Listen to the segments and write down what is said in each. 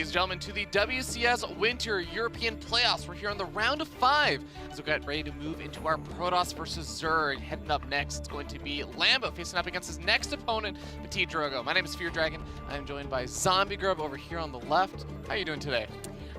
ladies and gentlemen, to the WCS Winter European Playoffs. We're here on the round of 5 as we get ready to move into our Protoss versus Zerg. Heading up next, it's going to be Lambo facing up against his next opponent, Ptitdrogo. My name is Fear Dragon. I am joined by Zombie Grub over here on the left. How are you doing today?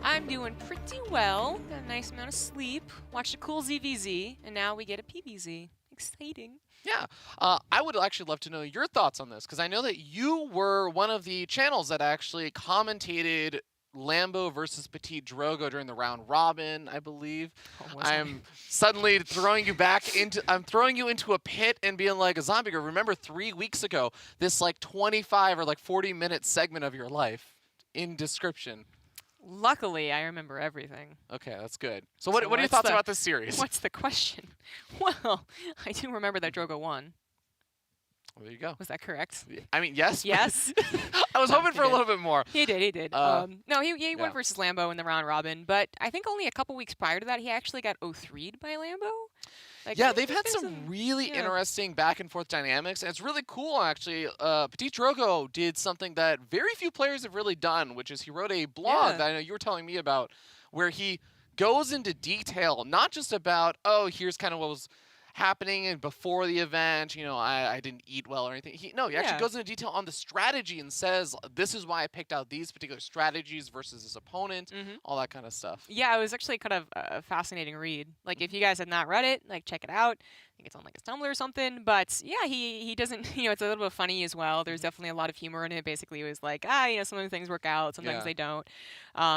I'm doing pretty well. Got a nice amount of sleep. Watched a cool ZvZ, and now we get a PvZ. Exciting. Yeah, I would actually love to know your thoughts on this, because I know that you were one of the channels that actually commentated Lambo versus Ptitdrogo during the round robin, I believe. I'm suddenly throwing you back into, I'm throwing you into a pit and being like, a zombie girl, remember 3 weeks ago, this like 25 or like 40-minute segment of your life in description. Luckily, I remember everything. Okay, that's good. So what are your thoughts about this series? What's the question? Well, I do remember that Drogo won. Well, there you go. Was that correct? I mean, yes. Yes. I was hoping for a little bit more. He did. No, he went versus Lambo in the round robin, but I think only a couple weeks prior to that, he actually got 0-3'd by Lambo. Like, yeah, they've had some really interesting back and forth dynamics, and it's really cool, actually. Ptitdrogo did something that very few players have really done, which is he wrote a blog that I know you were telling me about, where he goes into detail, not just about, oh, here's kind of what was happening and before the event, you know, I didn't eat well or anything. He actually goes into detail on the strategy and says, this is why I picked out these particular strategies versus his opponent, all that kind of stuff. Yeah, it was actually kind of a fascinating read. Like, if you guys have not read it, like, check it out. I think it's on like his Tumblr or something. But yeah, he doesn't, you know, it's a little bit funny as well. There's definitely a lot of humor in it. Basically, it was like, you know, sometimes things work out, sometimes they don't.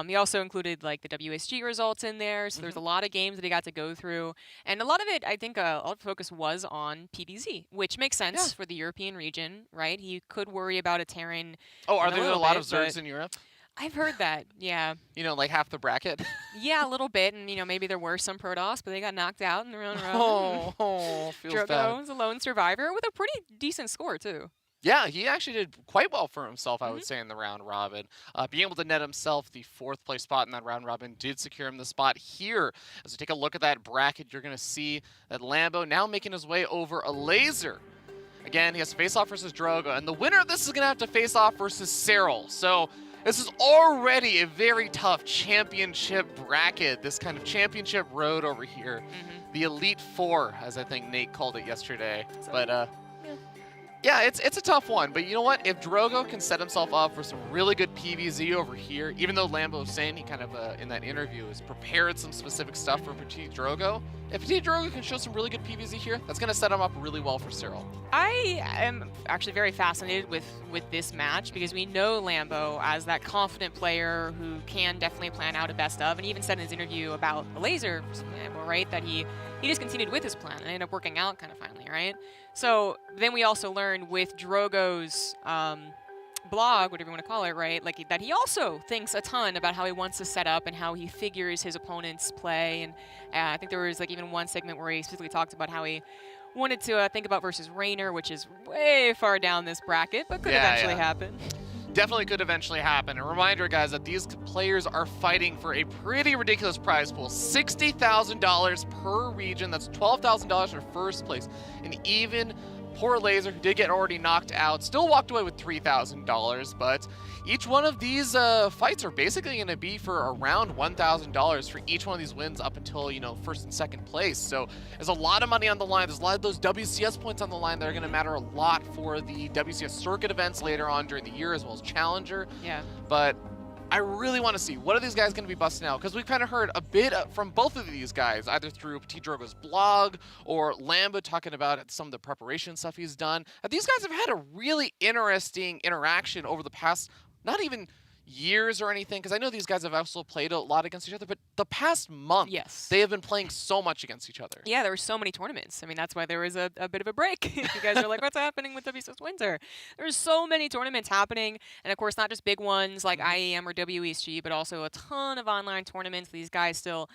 He also included like the WSG results in there. So there's a lot of games that he got to go through. And a lot of it, I think, a lot of focus was on PvZ, which makes sense for the European region, right? He could worry about a Terran. Oh, are there a lot of Zergs in Europe? I've heard that, yeah. You know, like half the bracket? Yeah, a little bit, and you know, maybe there were some Protoss, but they got knocked out in the round robin. Feels Drogo bad. was a lone survivor with a pretty decent score, too. Yeah, he actually did quite well for himself, I would say, in the round robin. Being able to net himself the 4th place spot in that round robin did secure him the spot here. As we take a look at that bracket, you're going to see that Lambo now making his way over a laser. Again, he has to face off versus Drogo, and the winner of this is going to have to face off versus Cyril. So this is already a very tough championship bracket, this kind of championship road over here. The Elite Four, as I think Nate called it yesterday. But yeah, it's a tough one. But you know what? If Drogo can set himself up for some really good PvZ over here, even though Lambo was saying he kind of, in that interview, has prepared some specific stuff for Ptitdrogo, if Ptitdrogo can show some really good PvZ here, that's going to set him up really well for Cyril. I am actually very fascinated with this match because we know Lambo as that confident player who can definitely plan out a best of, and he even said in his interview about the laser, right, that he just continued with his plan and ended up working out kind of finally, right? So then we also learned with Drogo's blog, whatever you want to call it, right, like that he also thinks a ton about how he wants to set up and how he figures his opponent's play. And I think there was like even one segment where he specifically talked about how he wanted to think about versus Raynor, which is way far down this bracket, but could eventually happen. Definitely could eventually happen. A reminder, guys, that these players are fighting for a pretty ridiculous prize pool. $60,000 per region. That's $12,000 for first place. And even poor Laser, who did get already knocked out, still walked away with $3,000. But each one of these fights are basically going to be for around $1,000 for each one of these wins up until, you know, 1st and 2nd place. So there's a lot of money on the line. There's a lot of those WCS points on the line that are going to matter a lot for the WCS circuit events later on during the year, as well as Challenger. Yeah. But I really want to see, what are these guys going to be busting out? Because we've kind of heard a bit from both of these guys, either through Ptitdrogo's blog or Lambo talking about some of the preparation stuff he's done. These guys have had a really interesting interaction over the past, not even years or anything, because I know these guys have also played a lot against each other, but the past month, they have been playing so much against each other. Yeah, there were so many tournaments. I mean, that's why there was a bit of a break. You guys are like, what's happening with WCS Winter? There's so many tournaments happening, and of course, not just big ones like IEM or WESG, but also a ton of online tournaments these guys still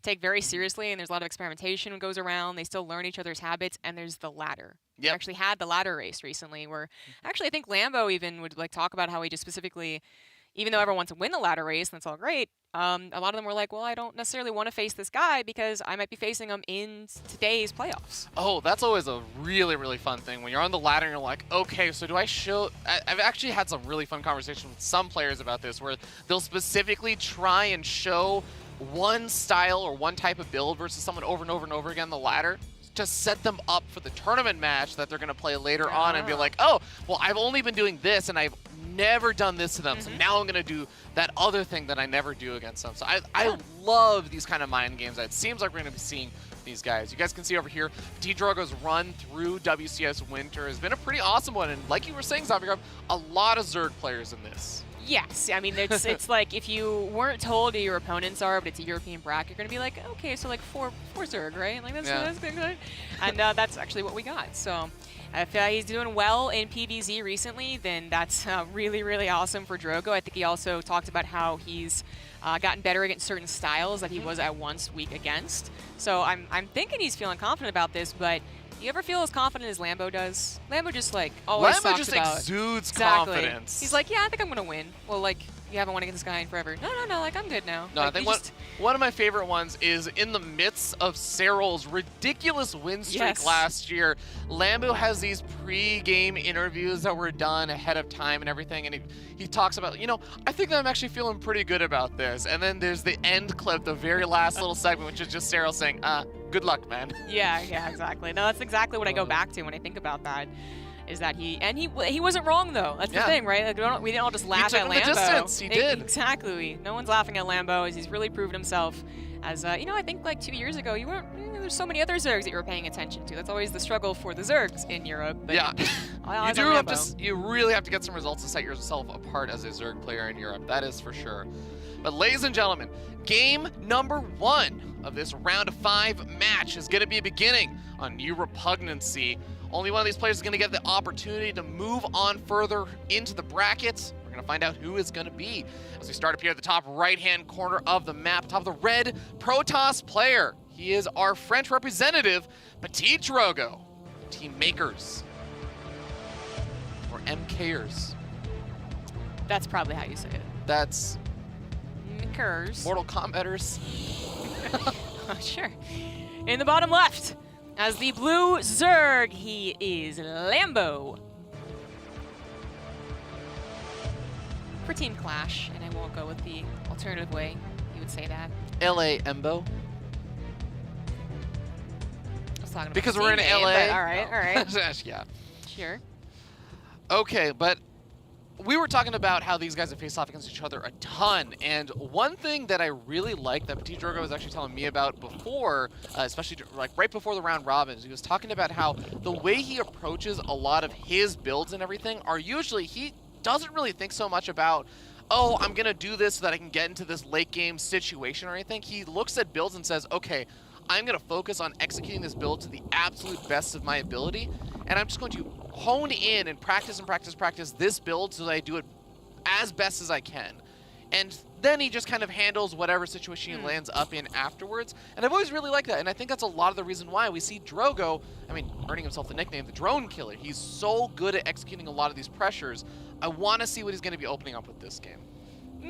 take very seriously, and there's a lot of experimentation that goes around. They still learn each other's habits, and there's the ladder. We actually had the ladder race recently where actually I think Lambo even would like talk about how he just specifically, even though everyone wants to win the ladder race, and that's all great, a lot of them were like, well, I don't necessarily want to face this guy because I might be facing him in today's playoffs. Oh, that's always a really, really fun thing. When you're on the ladder and you're like, okay, so do I show... I've actually had some really fun conversations with some players about this where they'll specifically try and show one style or one type of build versus someone over and over and over again on the ladder to set them up for the tournament match that they're going to play later on and be like, oh, well, I've only been doing this and I've never done this to them, so now I'm going to do that other thing that I never do against them. So I love these kind of mind games. It seems like we're going to be seeing these guys. You guys can see over here, Ptitdrogo's run through WCS Winter has been a pretty awesome one, and like you were saying, ZvP, a lot of Zerg players in this. Yes, I mean, it's like if you weren't told who your opponents are, but it's a European bracket, you're going to be like, okay, so like four Zerg, right? Like that's good. And that's actually what we got. So if he's doing well in PvZ recently, then that's really, really awesome for Drogo. I think he also talked about how he's gotten better against certain styles that he was at once weak against. So I'm thinking he's feeling confident about this, but you ever feel as confident as Lambo does? Lambo just like always talks just about exudes confidence. He's like, yeah, I think I'm gonna win. Well, like you haven't won against this guy in forever. No, like I'm good now. No, like, I think one of my favorite ones is in the midst of Cyril's ridiculous win streak last year. Lambo has these pre-game interviews that were done ahead of time and everything, and he talks about, you know, I think that I'm actually feeling pretty good about this. And then there's the end clip, the very last little segment, which is just Cyril saying, good luck, man. Yeah, exactly. No, that's exactly what I go back to when I think about that. Is that he wasn't wrong though. That's the thing, right? Like, we didn't all just laugh at Lambo. He took him the distance. He did. Exactly. No one's laughing at Lambo as he's really proven himself. As you know, I think like 2 years ago, you weren't. There's so many other Zergs that you were paying attention to. That's always the struggle for the Zergs in Europe. But yeah, you really have to get some results to set yourself apart as a Zerg player in Europe. That is for sure. But ladies and gentlemen, game number 1 of this round of 5 match is going to be beginning on New Repugnancy. Only one of these players is going to get the opportunity to move on further into the brackets. We're going to find out who is going to be as we start up here at the top right-hand corner of the map, top of the red Protoss player. He is our French representative, Ptitdrogo, Team Makers, or MKers. That's probably how you say it. That's Makers. Mortal Kombaters. Sure. In the bottom left, as the blue Zerg, he is Lambo. For Team Clash, and I won't go with the alternative way you would say that. LA Embo. I was talking about because we're in LA. All right. Yeah. Sure. Okay, but we were talking about how these guys have faced off against each other a ton, and one thing that I really like that Ptitdrogo was actually telling me about before, especially like right before the round robins, he was talking about how the way he approaches a lot of his builds and everything are usually, he doesn't really think so much about, oh, I'm going to do this so that I can get into this late game situation or anything. He looks at builds and says, okay, I'm going to focus on executing this build to the absolute best of my ability, and I'm just going to hone in and practice this build so that I do it as best as I can. And then he just kind of handles whatever situation he lands up in afterwards. And I've always really liked that, and I think that's a lot of the reason why we see Drogo, I mean, earning himself the nickname, the Drone Killer. He's so good at executing a lot of these pressures. I want to see what he's going to be opening up with this game.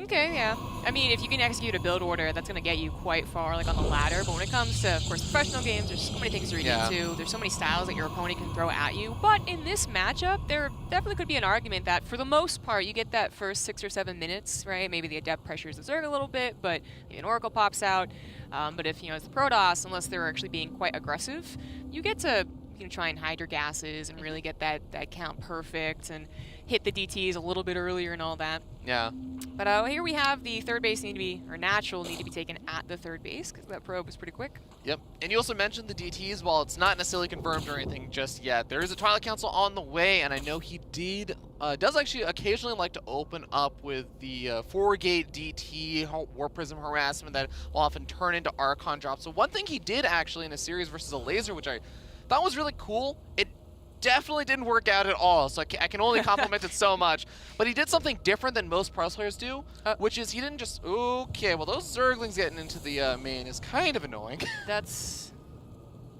Okay, yeah. I mean, if you can execute a build order, that's going to get you quite far, like on the ladder. But when it comes to, of course, professional games, there's so many things to read into. There's so many styles that your opponent can throw at you. But in this matchup, there definitely could be an argument that, for the most part, you get that first 6 or 7 minutes, right? Maybe the Adept pressures the Zerg a little bit, but maybe an Oracle pops out. But if, you know, it's the Protoss, unless they're actually being quite aggressive, you get to, you can try and hide your gases and really get that count perfect and hit the DTs a little bit earlier and all that. Yeah. But here we have the third base natural need to be taken at the third base because that probe is pretty quick. Yep. And you also mentioned the DTs. While it's not necessarily confirmed or anything just yet, there is a Twilight Council on the way, and I know he does actually occasionally like to open up with the 4-gate DT War Prism harassment that will often turn into Archon drops. So one thing he did actually in a series versus a laser, which I thought was really cool, it definitely didn't work out at all, so I can only compliment it so much. But he did something different than most Protoss players do, which is he didn't just, okay, well those Zerglings getting into the main is kind of annoying. That's,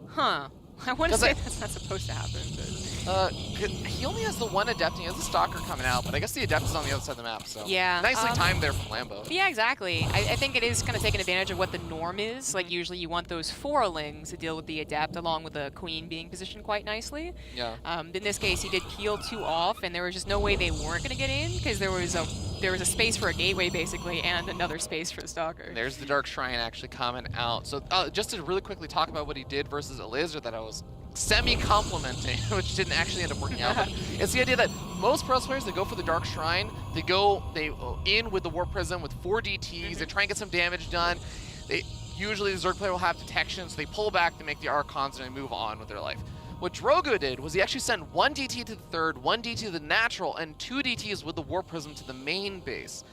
huh. I want to say that's not supposed to happen. But... he only has the one Adept. He has the Stalker coming out, but I guess the Adept is on the other side of the map. So yeah, nicely timed there from Lambo. Yeah, exactly. I think it is kind of taking advantage of what the norm is. Like usually you want those forlings to deal with the Adept, along with the Queen being positioned quite nicely. Yeah. In this case, he did peel 2 off, and there was just no way they weren't going to get in because there was a space for a gateway basically, and another space for the Stalker. There's the Dark Shrine actually coming out. So just to really quickly talk about what he did versus a laser that I was semi-complimenting, which didn't actually end up working out, but it's the idea that most Pros players, they go for the Dark Shrine, they in with the Warp Prism with 4 DTs, they try and get some damage done. Usually the Zerg player will have detection, so they pull back, they make the Archons, and they move on with their life. What Drogo did was he actually sent 1 DT to the third, 1 DT to the natural, and 2 DTs with the Warp Prism to the main base.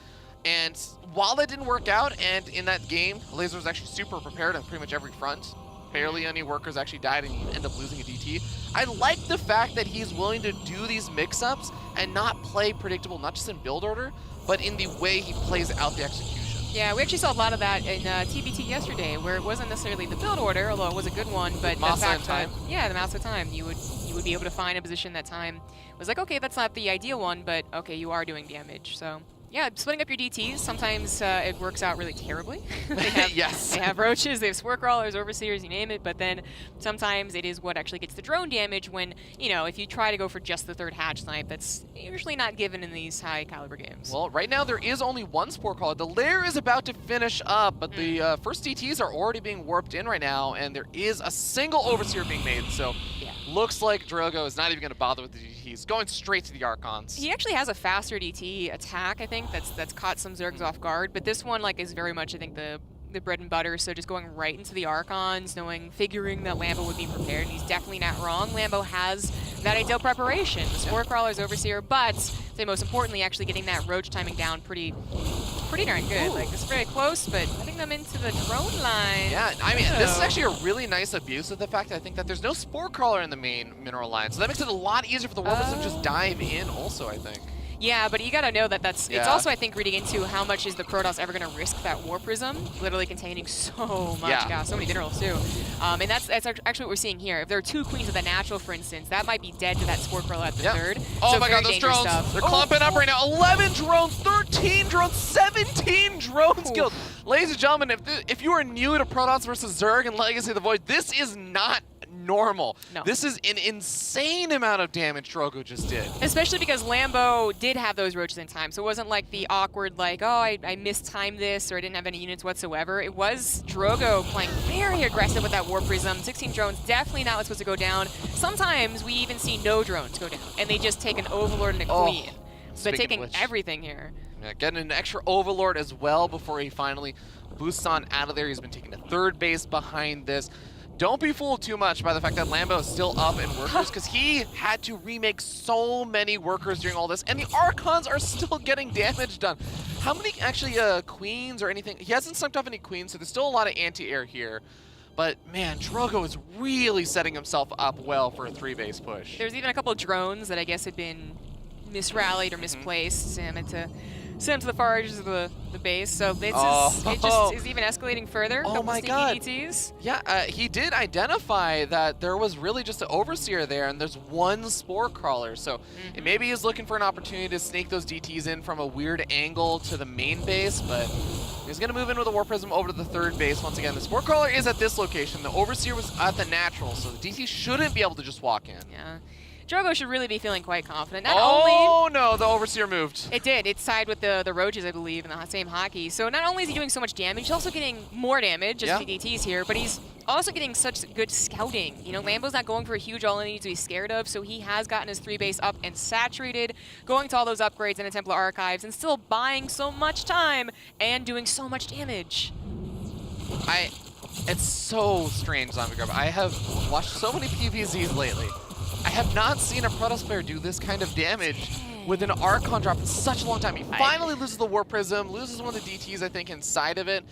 And while that didn't work out, and in that game, Laser was actually super prepared on pretty much every front, barely any workers actually died and you end up losing a DT. I like the fact that he's willing to do these mix-ups and not play predictable, not just in build order, but in the way he plays out the execution. Yeah, we actually saw a lot of that in TBT yesterday, where it wasn't necessarily the build order, although it was a good one, but the fact that, yeah, the mouse of time, you would be able to find a position that time was like, okay, that's not the ideal one, but okay, you are doing damage, so. Yeah, splitting up your DTs, sometimes it works out really terribly. Yes. They have roaches, they have spore crawlers, overseers, you name it, but then sometimes it is what actually gets the drone damage when, you know, if you try to go for just the third hatch snipe, that's usually not given in these high caliber games. Well, right now there is only 1 spore crawler. The lair is about to finish up, but the first DTs are already being warped in right now, and there is a single overseer being made, so looks like Drogo is not even going to bother with the DTs, going straight to the Archons. He actually has a faster DT attack, I think, that's caught some Zergs off guard, but this one like is very much, I think, the bread and butter, so just going right into the Archons, figuring that Lambo would be prepared, and he's definitely not wrong. Lambo has that ideal preparation, the Spore Crawler's Overseer, but say most importantly, actually getting that roach timing down pretty darn good. Ooh. Like, it's very close, but putting them into the drone line. Yeah, I mean, this is actually a really nice abuse of the fact that I think that there's no Spore Crawler in the main mineral line, so that makes it a lot easier for the Warpers to just dive in also, I think. Yeah, but you gotta know that it's also, I think, reading into how much is the Protoss ever gonna risk that War Prism, literally containing so much gas, so many minerals too. And that's actually what we're seeing here. If there are 2 Queens of the Natural, for instance, that might be dead to that Spore Crawler at the third. Oh so my god, those drones, stuff. They're clumping up right now. 11 drones, 13 drones, 17 drones killed. Ladies and gentlemen, if you are new to Protoss versus Zerg and Legacy of the Void, this is not normal. No. This is an insane amount of damage Drogo just did. Especially because Lambo did have those roaches in time, so it wasn't like the awkward, like, oh, I mistimed this or I didn't have any units whatsoever. It was Drogo playing very aggressive with that War Prism. 16 drones, definitely not what's supposed to go down. Sometimes we even see no drones go down, and they just take an Overlord and a Queen. So taking everything here. Yeah, getting an extra Overlord as well before he finally boosts on out of there. He's been taking a third base behind this. Don't be fooled too much by the fact that Lambo is still up in workers, because he had to remake so many workers during all this, and the Archons are still getting damage done. How many actually Queens or anything? He hasn't sucked off any Queens, so there's still a lot of anti-air here. But man, Drogo is really setting himself up well for a 3-base push. There's even a couple of drones that I guess had been misrallied or misplaced, and to send to the far edges of the base, so it just is even escalating further. Oh my god. DTs. Yeah, he did identify that there was really just an Overseer there, and there's 1 Spore Crawler, so maybe he's looking for an opportunity to sneak those DTs in from a weird angle to the main base, but he's going to move in with the War Prism over to the 3rd base once again. The Spore Crawler is at this location, the Overseer was at the natural, so the DT shouldn't be able to just walk in. Yeah. Drogo should really be feeling quite confident. No, the Overseer moved. It did. It sided with the Roaches, I believe, in the same hockey. So not only is he doing so much damage, he's also getting more damage as DTs here, but he's also getting such good scouting. You know, Lambo's not going for a huge all he needs to be scared of, so he has gotten his 3-base up and saturated, going to all those upgrades in the Templar Archives, and still buying so much time and doing so much damage. It's so strange, Zombie Grub. I have watched so many PvZs lately. I have not seen a Protoss player do this kind of damage with an Archon drop in such a long time. He finally loses the War Prism, loses one of the DTs, I think, inside of it.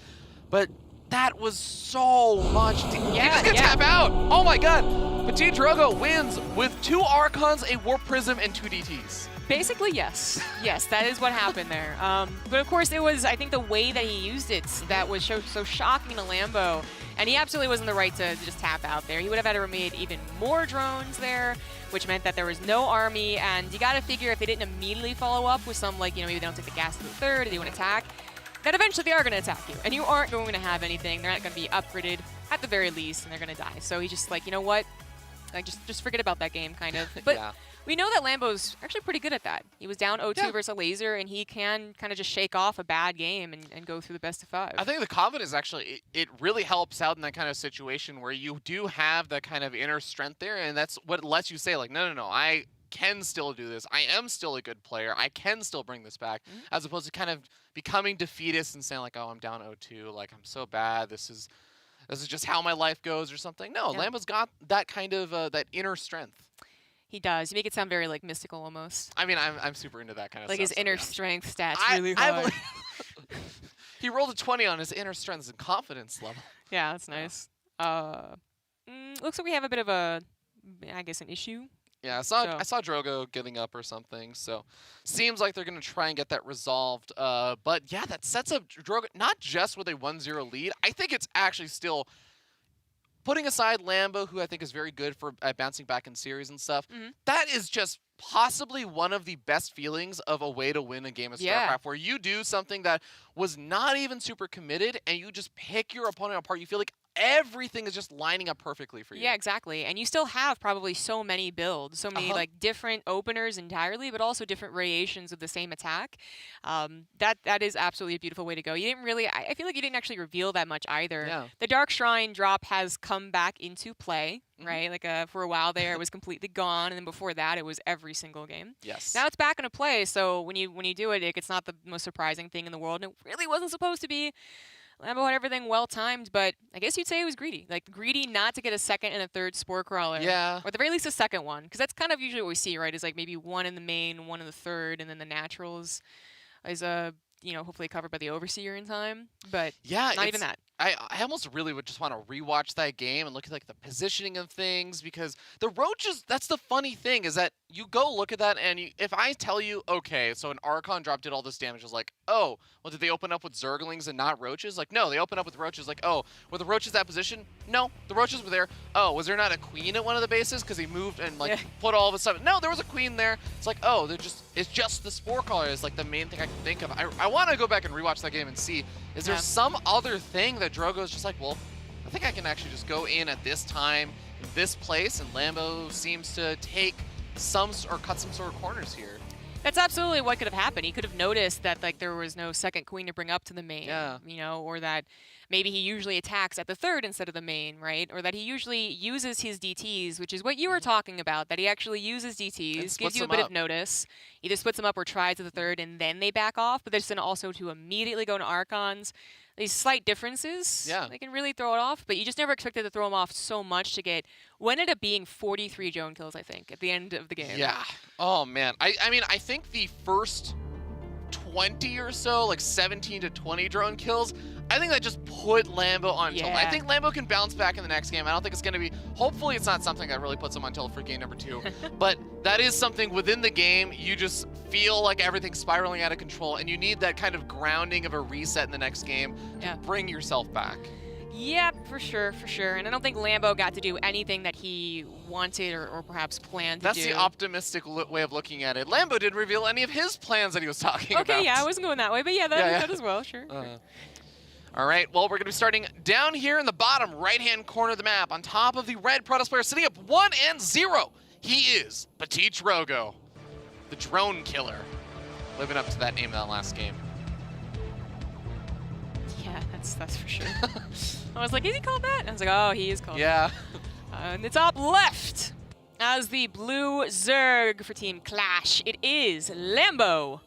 But that was so much. He just can tap out. Oh my god. Ptitdrogo wins with 2 Archons, a War Prism, and 2 DTs. Basically, yes. Yes, that is what happened there. But of course, it was, I think, the way that he used it that was so shocking to Lambo. And he absolutely wasn't the right to just tap out there. He would have had to have made even more drones there, which meant that there was no army. And you got to figure if they didn't immediately follow up with some, like, maybe they don't take the gas to the third, or they want to attack, that eventually they are going to attack you. And you aren't going to have anything. They're not going to be upgraded at the very least, and they're going to die. So he's just like, you know what? Like, just forget about that game, kind of. But Yeah. we know that Lambo's actually pretty good at that. He was down 0-2 versus a laser, and he can kind of just shake off a bad game and go through the best of 5. I think the confidence actually, it really helps out in that kind of situation where you do have that kind of inner strength there, and that's what lets you say, like, no, I can still do this. I am still a good player. I can still bring this back, as opposed to kind of becoming defeatist and saying, like, oh, I'm down 0-2, like, I'm so bad. This is just how my life goes or something. No, Yeah. Lambo's got that kind of that inner strength. He does. You make it sound very, like, mystical almost. I mean, I'm super into that kind of Like stuff. his inner so, yeah. strength stats I really high. believe he rolled a 20 on his inner strength and confidence level. Yeah, that's nice. Looks like we have a bit of a, I guess, an issue. Yeah, I saw Drogo getting up or something, so seems like they're gonna try and get that resolved. But yeah, that sets up Drogo not just with a 1-0 lead. I think it's actually still, putting aside Lambo, who I think is very good for bouncing back in series and stuff. That is just possibly one of the best feelings of a way to win a game of StarCraft, Yeah. where you do something that was not even super committed, and you just pick your opponent apart. You feel like everything is just lining up perfectly for you. Yeah, exactly. And you still have probably so many builds, so many like different openers entirely, but also different variations of the same attack. That is absolutely a beautiful way to go. You didn't really, I feel like you didn't actually reveal that much either. Yeah. The Dark Shrine drop has come back into play, right? Like for a while there, it was completely gone, and then before that, it was every single game. Yes. Now it's back into play, so when you do it, it's not the most surprising thing in the world, and it really wasn't supposed to be. Lambo had everything well timed, but I guess you'd say it was greedy. Like, greedy not to get a second and a third Spore Crawler. Yeah. Or at the very least a second one. Because that's kind of usually what we see, right? Is like maybe one in the main, one in the third, and then the naturals is hopefully covered by the Overseer in time. But yeah, not even that. I almost really would just want to rewatch that game and look at like the positioning of things, because the roaches, that's the funny thing, is that you go look at that, and if I tell you, okay, so an Archon drop did all this damage, it's like, oh, well, did they open up with Zerglings and not roaches? Like, no, they open up with roaches. Like, oh, were the roaches that position? No, the roaches were there. Oh, was there not a queen at one of the bases because he moved and like put all of his stuff? No, there was a queen there. It's like, oh, it's just the Spore Caller is like the main thing I can think of. I want to go back and rewatch that game and see, is there some other thing that Drogo's just like, well, I think I can actually just go in at this time, in this place, and Lambo seems to take cut some sort of corners here. That's absolutely what could have happened. He could have noticed that like there was no second queen to bring up to the main, or that maybe he usually attacks at the third instead of the main, right? Or that he usually uses his DTs, which is what you were talking about, that he actually uses DTs, gives you a bit of notice, either splits them up or tries to the third and then they back off, but there's then also to immediately go into Archons. These slight differences, they can really throw it off, but you just never expected to throw them off so much to get what ended up being 43 drone kills, I think, at the end of the game. Yeah. Oh, man. I mean, I think the first 20 or so, like 17 to 20 drone kills, I think that just put Lambo on tilt. I think Lambo can bounce back in the next game. I don't think it's going to be, hopefully it's not something that really puts him on tilt for game number 2. But that is something within the game, you just feel like everything's spiraling out of control, and you need that kind of grounding of a reset in the next game to bring yourself back. Yeah, for sure. And I don't think Lambo got to do anything that he wanted or perhaps planned to do. That's the optimistic way of looking at it. Lambo didn't reveal any of his plans that he was talking about. Okay, yeah, I wasn't going that way, but that as well, sure. All right, well, we're going to be starting down here in the bottom right-hand corner of the map, on top of the red Protoss player, sitting up 1-0. He is Ptitdrogo, the drone killer, living up to that name of that last game. Yeah, that's for sure. I was like, is he called that? I was like, oh, he is called that. And it's up left as the blue Zerg for Team Clash. It is Lambo.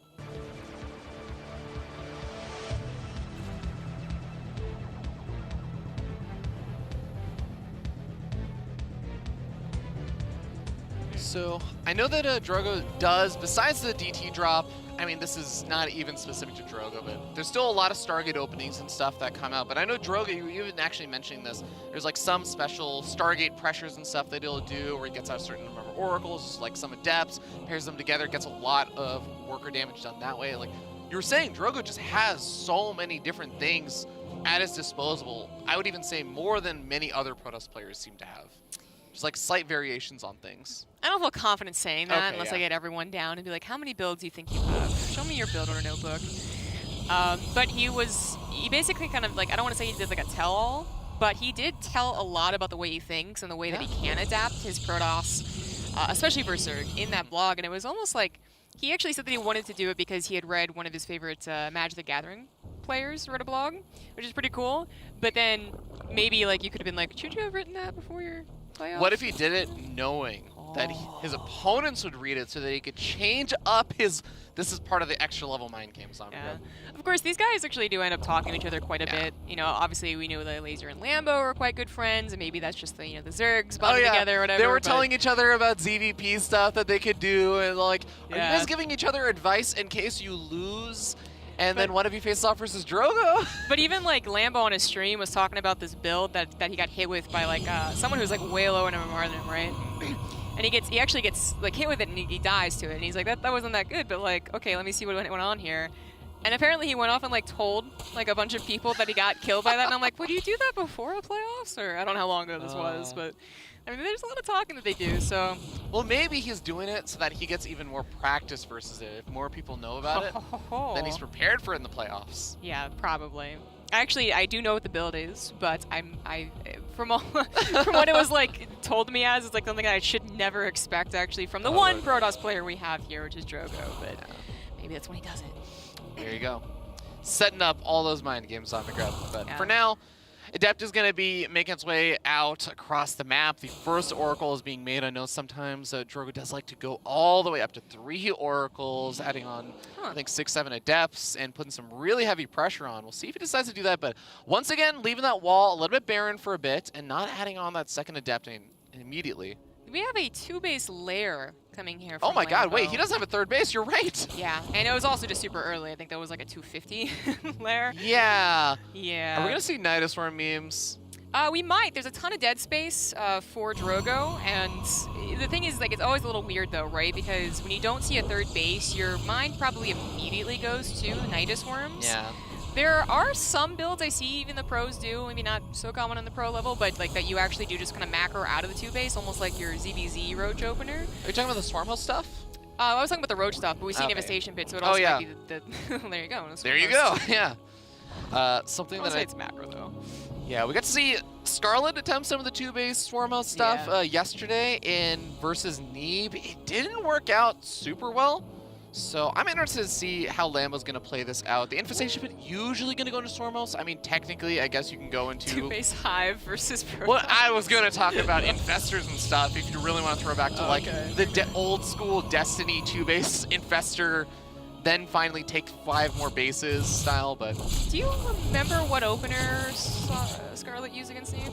So I know that Drogo does, besides the DT drop, I mean, this is not even specific to Drogo, but there's still a lot of Stargate openings and stuff that come out. But I know Drogo, you even actually mentioning this, there's like some special Stargate pressures and stuff that he'll do where he gets out a certain number of oracles, like some adepts, pairs them together, gets a lot of worker damage done that way. Like you were saying, Drogo just has so many different things at his disposal, I would even say more than many other Protoss players seem to have. Just like slight variations on things. I don't feel confident saying that Okay, unless yeah. I get everyone down and be like, how many builds do you think you have? Show me your build order notebook. But he basically kind of like, I don't want to say he did like a tell-all, but he did tell a lot about the way he thinks and the way that he can adapt his Protoss, especially Berserk, in that blog. And it was almost like, he actually said that he wanted to do it because he had read one of his favorite Magic the Gathering players wrote a blog, which is pretty cool. But then maybe like you could have been like, should you have written that before your playoff? What if he did it knowing that his opponents would read it so that he could change up his, this is part of the extra level mind games on Yeah. Of course, these guys actually do end up talking to each other quite a bit. You know, obviously we knew that Laser and Lambo are quite good friends, and maybe that's just the, you know, the Zergs bonding together or whatever. They were telling each other about ZvP stuff that they could do, and like, are you guys giving each other advice in case you lose? And then one of you faces off versus Drogo. But even like Lambo on his stream was talking about this build that he got hit with by like someone who's like way lower in MMR than him, right? And he actually gets like hit with it and he dies to it. And he's like, that wasn't that good, but like, okay, let me see what went on here. And apparently he went off and like told like a bunch of people that he got killed by that. And I'm like, well, do you do that before the playoffs? Or I don't know how long ago this was, but I mean, there's a lot of talking that they do, so. Well, maybe he's doing it so that he gets even more practice versus it. If more people know about it, then he's prepared for it in the playoffs. Yeah, probably. Actually, I do know what the build is, but from what it was like told to me as, it's like something I should never expect actually from the one Protoss player we have here, which is Drogo. But maybe that's when he does it. There you go, setting up all those mind games on the grub. But for now, Adept is going to be making its way out across the map. The first Oracle is being made. I know sometimes Drogo does like to go all the way up to 3 Oracles, adding on, I think, 6, 7 Adepts, and putting some really heavy pressure on. We'll see if he decides to do that. But once again, leaving that wall a little bit barren for a bit and not adding on that second Adept immediately. We have a 2-base lair coming here. Oh my God, Lambo. wait, he does have a 3rd base, you're right. Yeah, and it was also just super early. I think that was like a 250 lair. Yeah. Yeah. Are we going to see Nidus Worm memes? We might. There's a ton of dead space for Drogo, and the thing is, like, it's always a little weird though, right? Because when you don't see a 3rd base, your mind probably immediately goes to Nidus Worms. Yeah. There are some builds I see even the pros do, maybe not so common on the pro level, but like that you actually do just kind of macro out of the 2 base, almost like your ZvZ Roach opener. Are you talking about the Swarmhost stuff? I was talking about the Roach stuff, but we see Devastation Pit, so it also might be the there you go. There you go, yeah. Something I that say it's macro though. Yeah, we got to see Scarlet attempt some of the 2-base Swarmhost stuff yesterday in versus Neeb. It didn't work out super well. So I'm interested to see how Lambo's going to play this out. The Infestation Pit usually going to go into Swarmhost. I mean, technically, I guess you can go into 2-base Hive versus Protoss. Well, I was going to talk about Infestors and stuff if you really want to throw back to like the old school Destiny 2-base Infestor, then finally take 5 more bases style, but... Do you remember what opener Scarlet used against Neeb?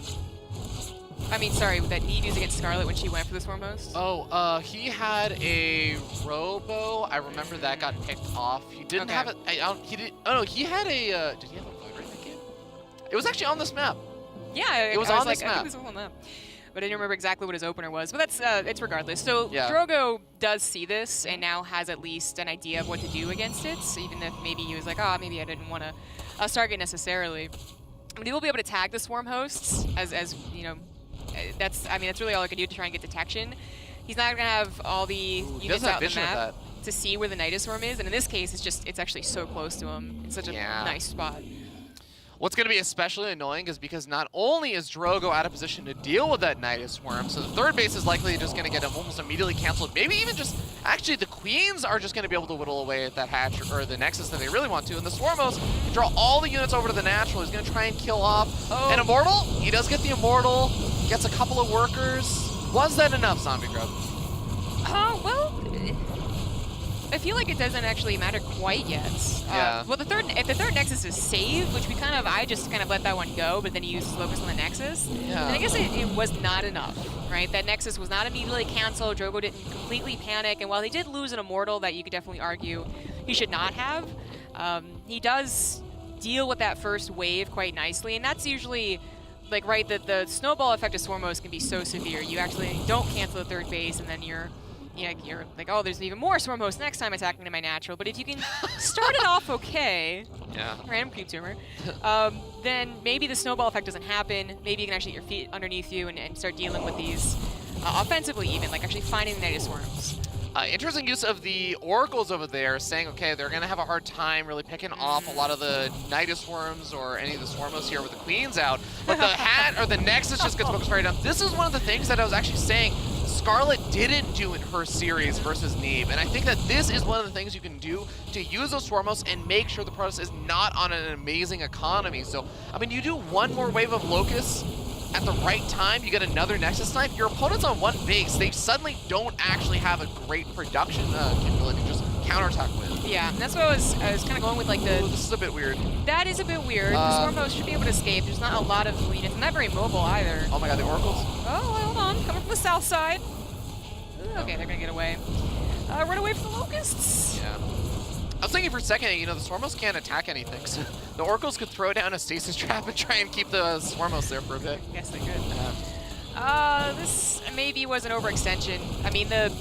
I mean, sorry, that Neeb used against Scarlet when she went for the Swarmhost? Oh, he had a Robo. I remember that got picked off. He didn't have it. He did. Oh no, he had a. Did he have a Void in that game? It was actually on this map. Yeah, it was on this map. I think this was on that. But I didn't remember exactly what his opener was. But that's it's regardless. So yeah. Drogo does see this and now has at least an idea of what to do against it. So even if maybe he was like, maybe I didn't want to target necessarily. But he will be able to tag the Swarm hosts as you know. That's really all I can do to try and get detection. He's not gonna have all the units out in the map to see where the Nidus Worm is, and in this case, it's actually so close to him. It's such a nice spot. What's going to be especially annoying is because not only is Drogo out of position to deal with that Nidus Worm, so the 3rd base is likely just going to get almost immediately canceled. Maybe even just, actually the Queens are just going to be able to whittle away at that hatch or the Nexus that they really want to. And the Swarmos can draw all the units over to the Natural. He's going to try and kill off an Immortal. He does get the Immortal, gets a couple of workers. Was that enough, Zombie Grub? Well, I feel like it doesn't actually matter quite yet. Well, if the 3rd Nexus is saved, which I just kind of let that one go, but then he uses Locus on the Nexus, then I guess it was not enough, right? That Nexus was not immediately canceled. Drogo didn't completely panic, and while he did lose an Immortal that you could definitely argue he should not have, he does deal with that first wave quite nicely, and that's usually like, the snowball effect of Swarmos can be so severe. You actually don't cancel the 3rd base, and then you're you're like, oh, there's even more Swarm Hosts next time attacking in my natural. But if you can start it off okay, random creep tumor, then maybe the snowball effect doesn't happen. Maybe you can actually get your feet underneath you and start dealing with these offensively even, like actually finding the Nidus Swarms. Interesting use of the Oracles over there, saying, okay, they're going to have a hard time really picking off a lot of the Nidus Swarms or any of the Swarmos here with the Queens out. But the hat or the Nexus just gets focused right down. This is one of the things that I was actually saying Scarlet didn't do in her series versus Neve. And I think that this is one of the things you can do to use those Swarmos and make sure the Protoss is not on an amazing economy. So, I mean, you do one more wave of Locusts at the right time, you get another Nexus snipe, your opponent's on one base, they suddenly don't actually have a great production capability to just counterattack with. Yeah, and that's what I was kind of going with, like the... Ooh, this is a bit weird. That is a bit weird. The Swarm Host should be able to escape. There's not a lot of units, not very mobile either. Oh my god, the Oracles. Oh, hold on, coming from the south side. Okay, they're gonna get away. Run away from the Locusts. Yeah. I was thinking for a second, you know, the Swarmos can't attack anything, so the Oracles could throw down a stasis trap and try and keep the Swarmos there for a bit. Yes, they could. This maybe was an overextension. I mean, the...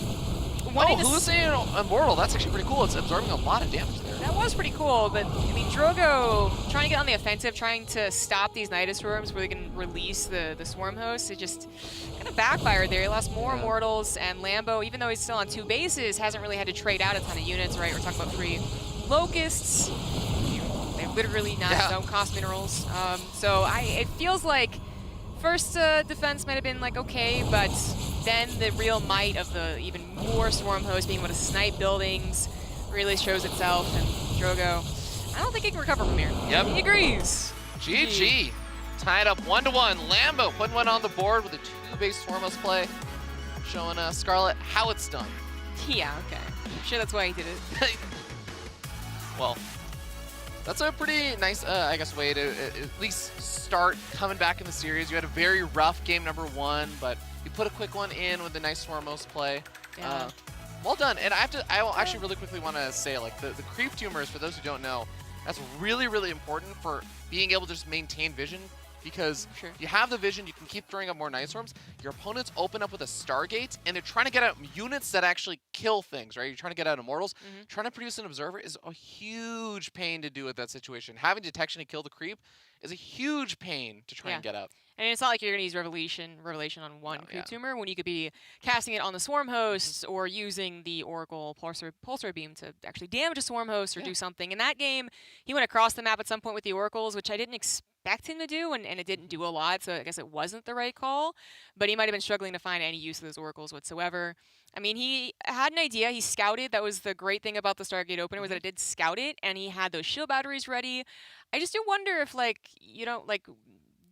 Hallucinating Immortal, that's actually pretty cool. It's absorbing a lot of damage there. That was pretty cool, but, I mean, Drogo trying to get on the offensive, trying to stop these Nidus Swarms where they can release the Swarm Hosts, it just kind of backfired there. He lost more Immortals, and Lambo, even though he's still on 2 bases, hasn't really had to trade out a ton of units, right? We're talking about 3 Locusts. They literally don't cost minerals. So it feels like first defense might have been like okay, but then the real might of the even more Swarm Hosts being able to snipe buildings really shows itself, and Drogo, I don't think he can recover from here. Yep. He agrees. GG. Tied up 1-1. Lambo putting one on the board with a 2-base Swarmos play, showing Scarlet how it's done. Yeah, okay. I'm sure that's why he did it. Well, that's a pretty nice, I guess, way to at least start coming back in the series. You had a very rough game number 1, but you put a quick one in with a nice Swarmos play. Yeah. Well done. And I will actually really quickly want to say, like, the creep tumors, for those who don't know, that's really, really important for being able to just maintain vision. Because if you have the vision, you can keep throwing up more Night Storms. Your opponents open up with a Stargate, and they're trying to get out units that actually kill things, right? You're trying to get out Immortals. Trying to produce an Observer is a huge pain to do with that situation. Having detection to kill the creep is a huge pain to try and get up. And it's not like you're going to use Revelation on one creep tumor when you could be casting it on the Swarm Hosts or using the Oracle Pulsar Beam to actually damage a Swarm Host or do something. In that game, he went across the map at some point with the Oracles, which I didn't expect him to do, and it didn't do a lot, so I guess it wasn't the right call. But he might have been struggling to find any use of those Oracles whatsoever. I mean, he had an idea. He scouted. That was the great thing about the Stargate opener, was that it did scout it, and he had those shield batteries ready. I just do wonder if, like, you know, like,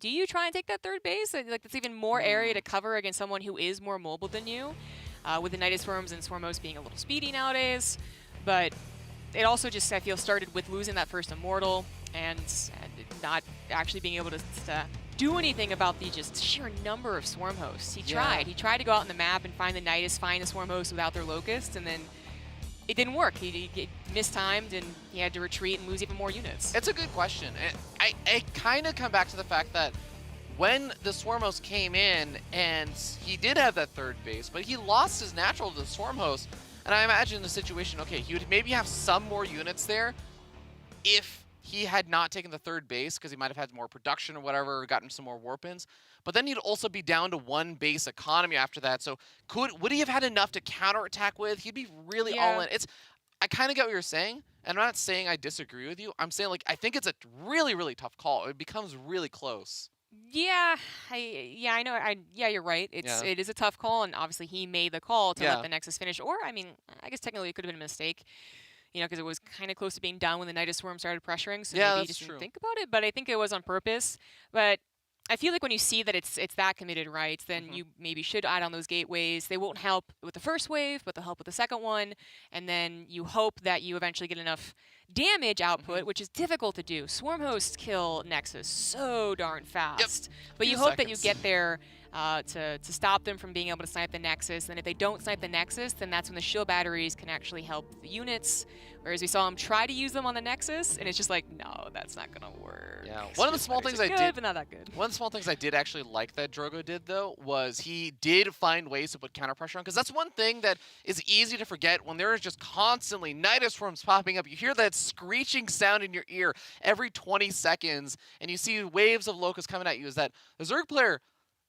do you try and take that 3rd base? Like, that's even more area to cover against someone who is more mobile than you, with the Nidus Swarms and Swarmos being a little speedy nowadays. But it also just, I feel, started with losing that first Immortal and not actually being able to do anything about the just sheer number of Swarm Hosts. He tried. He tried to go out on the map and find the Nidus, find the Swarm Hosts without their Locusts, and then it didn't work. He mistimed, and he had to retreat and lose even more units. It's a good question. I kind of come back to the fact that when the Swarmos came in, and he did have that 3rd base, but he lost his natural to the Swarm Host, and I imagine the situation, okay, he would maybe have some more units there if he had not taken the 3rd base, because he might have had more production or whatever, or gotten some more warp-ins. But then he'd also be down to 1 base economy after that. So would he have had enough to counterattack with? He'd be really all in. I kind of get what you're saying, and I'm not saying I disagree with you. I'm saying, like, I think it's a really, really tough call. It becomes really close. Yeah, I know. You're right. It is a tough call, and obviously he made the call to let the Nexus finish. Or, I mean, I guess technically it could have been a mistake. You know, because it was kind of close to being done when the Nidus Swarm started pressuring, so maybe he just didn't think about it. But I think it was on purpose. But I feel like when you see that it's that committed, right, then you maybe should add on those gateways. They won't help with the first wave, but they'll help with the second one. And then you hope that you eventually get enough damage output, which is difficult to do. Swarm Hosts kill Nexus so darn fast. But you hope that you get there to stop them from being able to snipe the Nexus. And if they don't snipe the Nexus, then that's when the shield batteries can actually help the units. Whereas we saw him try to use them on the Nexus, and it's just like, no, that's not going to work. Yeah, one of the small things I good, did, but not that good. one of the small things I did actually like that Drogo did though was he did find ways to put counter pressure on, because that's one thing that is easy to forget when there is just constantly Nidus swarms popping up. You hear that screeching sound in your ear every 20 seconds, and you see waves of locusts coming at you. Is that the Zerg player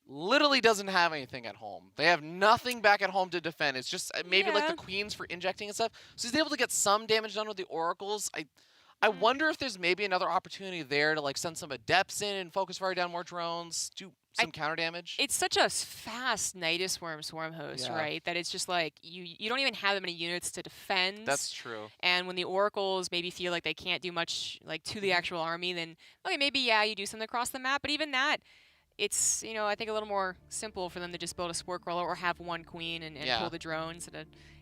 literally doesn't have anything at home. They have nothing back at home to defend. It's just maybe like the queens for injecting and stuff. So he's able to get some damage done with the oracles. I wonder if there's maybe another opportunity there to like send some adepts in and focus fire down more drones, do some counter damage. It's such a fast Nidus swarm host, right? That it's just like you don't even have that many units to defend. That's true. And when the oracles maybe feel like they can't do much like to the actual army, then okay, maybe you do something across the map. But even that, it's I think a little more simple for them to just build a spore crawler or have one queen and pull the drones.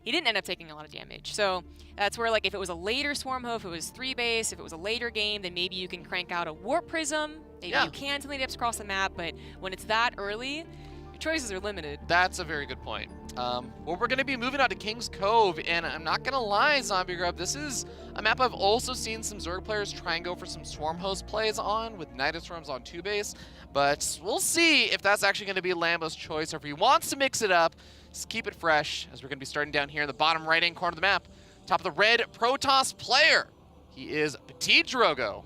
He didn't end up taking a lot of damage. So that's where, like, if it was a later swarm hoe, if it was 3-base, if it was a later game, then maybe you can crank out a warp prism. Maybe you can send the dips across the map, but when it's that early, your choices are limited. That's a very good point. Well, we're going to be moving on to King's Cove, and I'm not going to lie, Zombie Grub, this is a map I've also seen some Zerg players try and go for some swarm host plays on, with Nidus swarms on 2-base, but we'll see if that's actually going to be Lambo's choice, or if he wants to mix it up. Just keep it fresh, as we're going to be starting down here in the bottom right-hand corner of the map. Top of the red Protoss player. He is Ptitdrogo.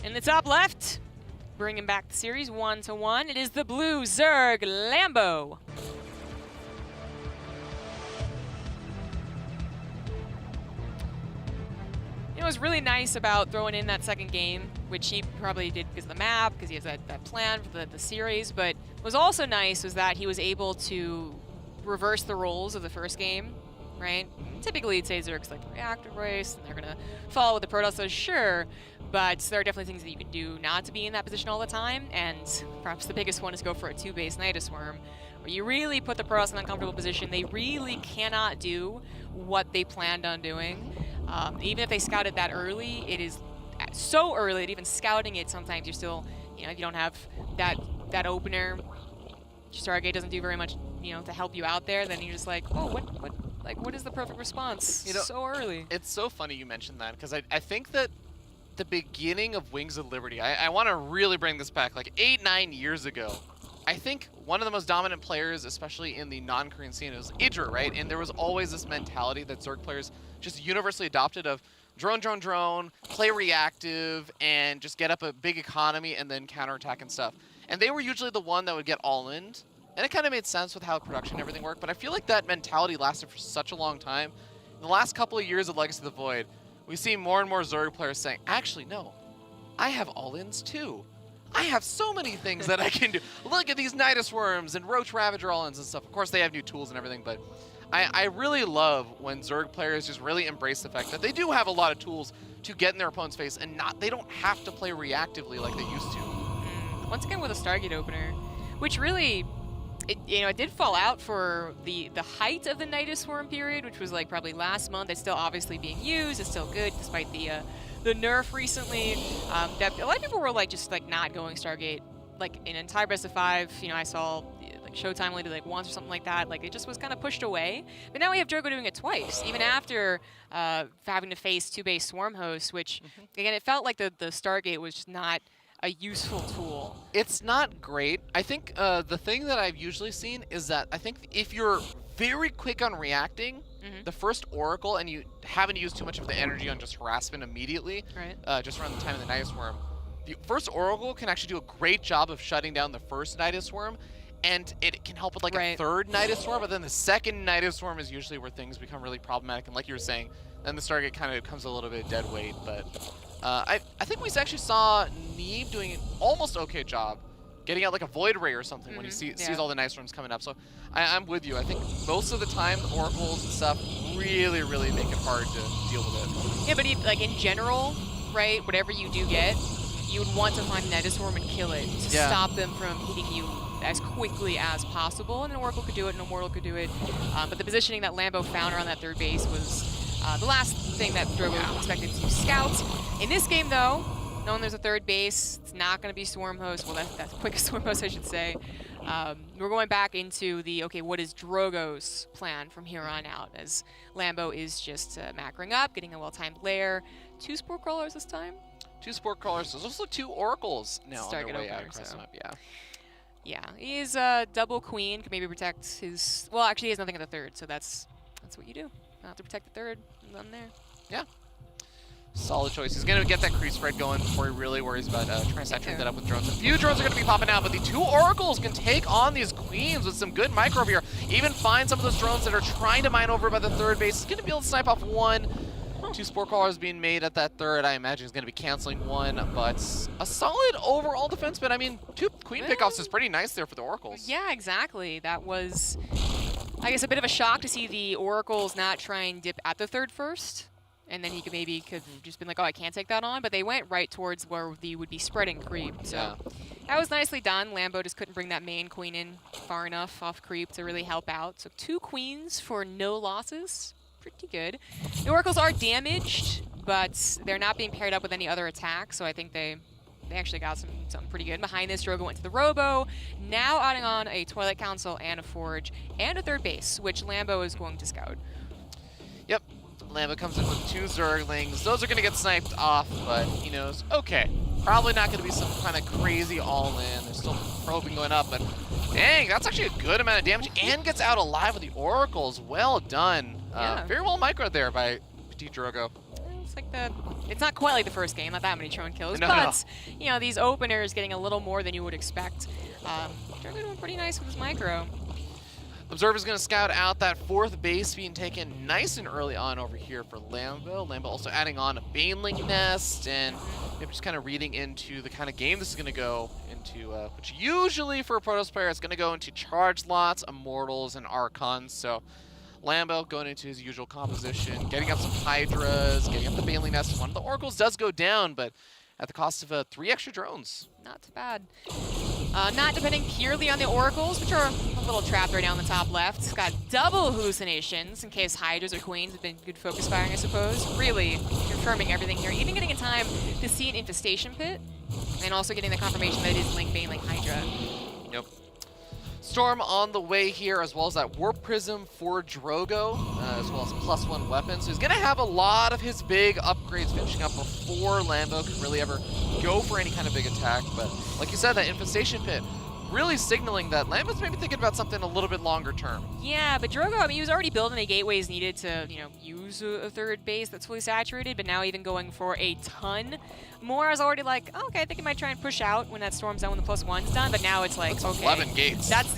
In the top left, bringing back the series 1-1, it is the blue Zerg Lambo. It was really nice about throwing in that second game, which he probably did because of the map, because he has that plan for the series, but what was also nice was that he was able to reverse the roles of the first game, right? Typically, you'd say Zerg's like the reactor race, and they're going to follow what the Protoss does, sure, but there are definitely things that you can do not to be in that position all the time, and perhaps the biggest one is go for a 2-base Nidus Worm, where you really put the Protoss in an uncomfortable position. They really cannot do what they planned on doing. Even if they scouted that early, it is so early that even scouting it, sometimes you're still, if you don't have that opener, Stargate doesn't do very much, to help you out there, then you're just like, oh, what is the perfect response so early? It's so funny you mentioned that, because I think that the beginning of Wings of Liberty, I want to really bring this back, like 8-9 years ago, I think one of the most dominant players, especially in the non-Korean scene, was Idra, right? And there was always this mentality that Zerg players just universally adopted of drone, play reactive, and just get up a big economy and then counterattack and stuff. And they were usually the one that would get all-in. And it kind of made sense with how production and everything worked, but I feel like that mentality lasted for such a long time. In the last couple of years of Legacy of the Void, we see more and more Zerg players saying, actually, no, I have all-ins too. I have so many things that I can do. Look at these Nidus Worms and Roach Ravager all-ins and stuff. Of course, they have new tools and everything, but I really love when Zerg players just really embrace the fact that they do have a lot of tools to get in their opponent's face, and they don't have to play reactively like they used to. Once again with a Stargate opener, which really, it did fall out for the height of the Nidus Swarm period, which was like probably last month. It's still obviously being used. It's still good despite the nerf recently. That a lot of people were like just like not going Stargate like in an entire best of 5. I saw like Showtime only did like once or something like that. Like it just was kind of pushed away. But now we have Drogo doing it twice, even after having to face 2-base swarm hosts, which again it felt like the Stargate was just not a useful tool. It's not great. I think the thing that I've usually seen is that I think if you're very quick on reacting, the first Oracle, and you haven't used too much of the energy on just harassment immediately, just around the time of the Nidus Worm, the first Oracle can actually do a great job of shutting down the first Nidus Worm, and it can help with like a third Nidus Worm, but then the second Nidus Worm is usually where things become really problematic, and like you were saying, then the Stargate kind of becomes a little bit dead weight, but I think we actually saw Neve doing an almost okay job getting out like a Void Ray or something when he sees all the Nidus Worms coming up. So I'm with you. I think most of the time the Oracles and stuff really, really make it hard to deal with it. Yeah, but like in general, right, whatever you do get, you would want to find Nidus Worm and kill it to stop them from hitting you as quickly as possible. And an Oracle could do it, and a Mortal could do it. But the positioning that Lambo found around that third base was the last thing that Drogo expected to scout. In this game, though, knowing there's a third base, it's not going to be Storm Host. Well, that's quickest Storm Host, I should say. We're going back into the, okay, what is Drogo's plan from here on out, as Lambo is just macroing up, getting a well-timed lair. 2 Spore Crawlers this time? 2 Spore Crawlers. There's also 2 Oracles now on their way out across the map, yeah. Yeah, he is double queen, can maybe protect his... Well, actually, he has nothing at the third, so that's what you do. Have to protect the third, and then there. Yeah. Solid choice. He's going to get that creep spread going before he really worries about trying to saturate that up with drones. A few drones are going to be popping out, but the 2 Oracles can take on these queens with some good micro over here. Even find some of those drones that are trying to mine over by the third base. He's going to be able to snipe off 1. 2 Spore Crawlers being made at that third. I imagine he's going to be canceling 1, but a solid overall defense. But I mean, 2 queen pickoffs is pretty nice there for the Oracles. Yeah, exactly. That was, I guess, a bit of a shock to see the Oracles not try and dip at the third first. And then he could have just been like, oh, I can't take that on. But they went right towards where they would be spreading creep. So that was nicely done. Lambo just couldn't bring that main queen in far enough off creep to really help out. So 2 queens for no losses. Pretty good. The Oracles are damaged, but they're not being paired up with any other attack. So I think they actually got something pretty good. Behind this, Drogo went to the Robo. Now adding on a Twilight Council and a Forge and a third base, which Lambo is going to scout. Yep. Lambo comes in with 2 Zerglings. Those are going to get sniped off, but he knows, okay, probably not going to be some kind of crazy all-in. There's still probing going up, but dang, that's actually a good amount of damage and gets out alive with the Oracles. Well done. Very well micro there by Ptitdrogo. It's like it's not quite like the first game, not that many Tron kills, but you know, these openers getting a little more than you would expect. Drogo doing pretty nice with his micro. Observer's going to scout out that 4th base being taken nice and early on over here for Lambo. Lambo also adding on a Baneling Nest and maybe just kind of reading into the kind of game this is going to go into, which usually for a Protoss player is going to go into Charge Lots, Immortals, and Archons. So Lambo going into his usual composition, getting up some Hydras, getting up the Baneling Nest. One of the Oracles does go down, but at the cost of 3 extra drones. Not too bad. Not depending purely on the Oracles, which are a little trapped right now in the top left. It's got double hallucinations in case Hydras or Queens have been good focus firing, I suppose. Really confirming everything here. Even getting in time to see an Infestation Pit, and also getting the confirmation that it is Link Bane, Link Hydra. Yep. Storm on the way here, as well as that Warp Prism for Drogo, as well as +1 weapon. So he's going to have a lot of his big upgrades finishing up before Lambo can really ever go for any kind of big attack. But like you said, that Infestation Pit really signaling that Lambo's maybe thinking about something a little bit longer term. Yeah, but Drogo, I mean, he was already building the gateways needed to, you know, use a third base that's fully saturated, but now even going for a ton more. I was already like, oh, okay, I think he might try and push out when that storm's done, when the +1's done, but now it's like, that's okay. 11 gates. That's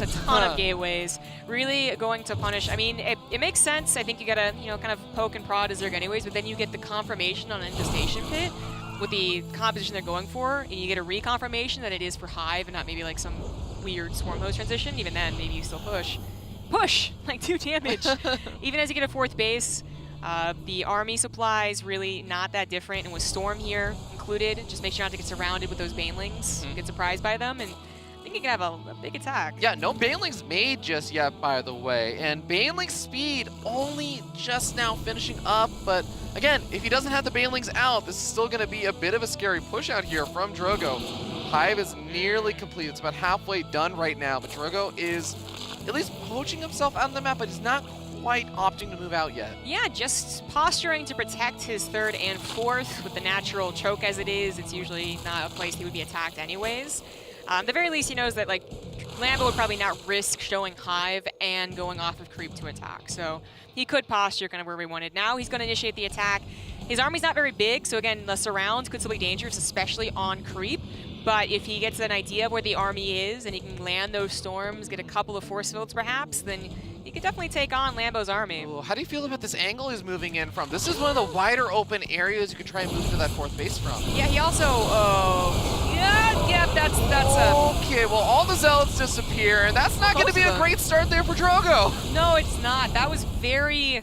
a ton of gateways. Really going to punish. I mean, it makes sense. I think you gotta, you know, kind of poke and prod as Zerg anyways, but then you get the confirmation on an Infestation Pit with the composition they're going for, and you get a reconfirmation that it is for Hive and not maybe like some weird Swarm Host transition. Even then, maybe you still push. Push! Like 2 damage. Even as you get a 4th base, the army supplies really not that different, and with Storm here included, just make sure not to get surrounded with those Banelings, get surprised by them, and I think you can have a big attack. Yeah, no Banelings made just yet, by the way, and Baneling speed only just now finishing up, but again, if he doesn't have the Banelings out, this is still going to be a bit of a scary push out here from Drogo. Hive is nearly complete. It's about halfway done right now, but Drogo is at least poaching himself out of the map, but he's not quite opting to move out yet. Yeah, just posturing to protect his 3rd and 4th with the natural choke as it is. It's usually not a place he would be attacked anyways. At the very least, he knows that like Lambo would probably not risk showing Hive and going off of creep to attack. So he could posture kind of where we wanted. Now he's going to initiate the attack. His army's not very big, so again, the surrounds could still be dangerous, especially on creep. But if he gets an idea of where the army is and he can land those storms, get a couple of force fields perhaps, then he could definitely take on Lambo's army. Ooh, how do you feel about this angle he's moving in from? This is one of the wider open areas you could try and move to that 4th base from. Yeah, he also, that's okay, well, all the Zealots disappear, and that's not going to be a great start there for Drogo. No, it's not. That was very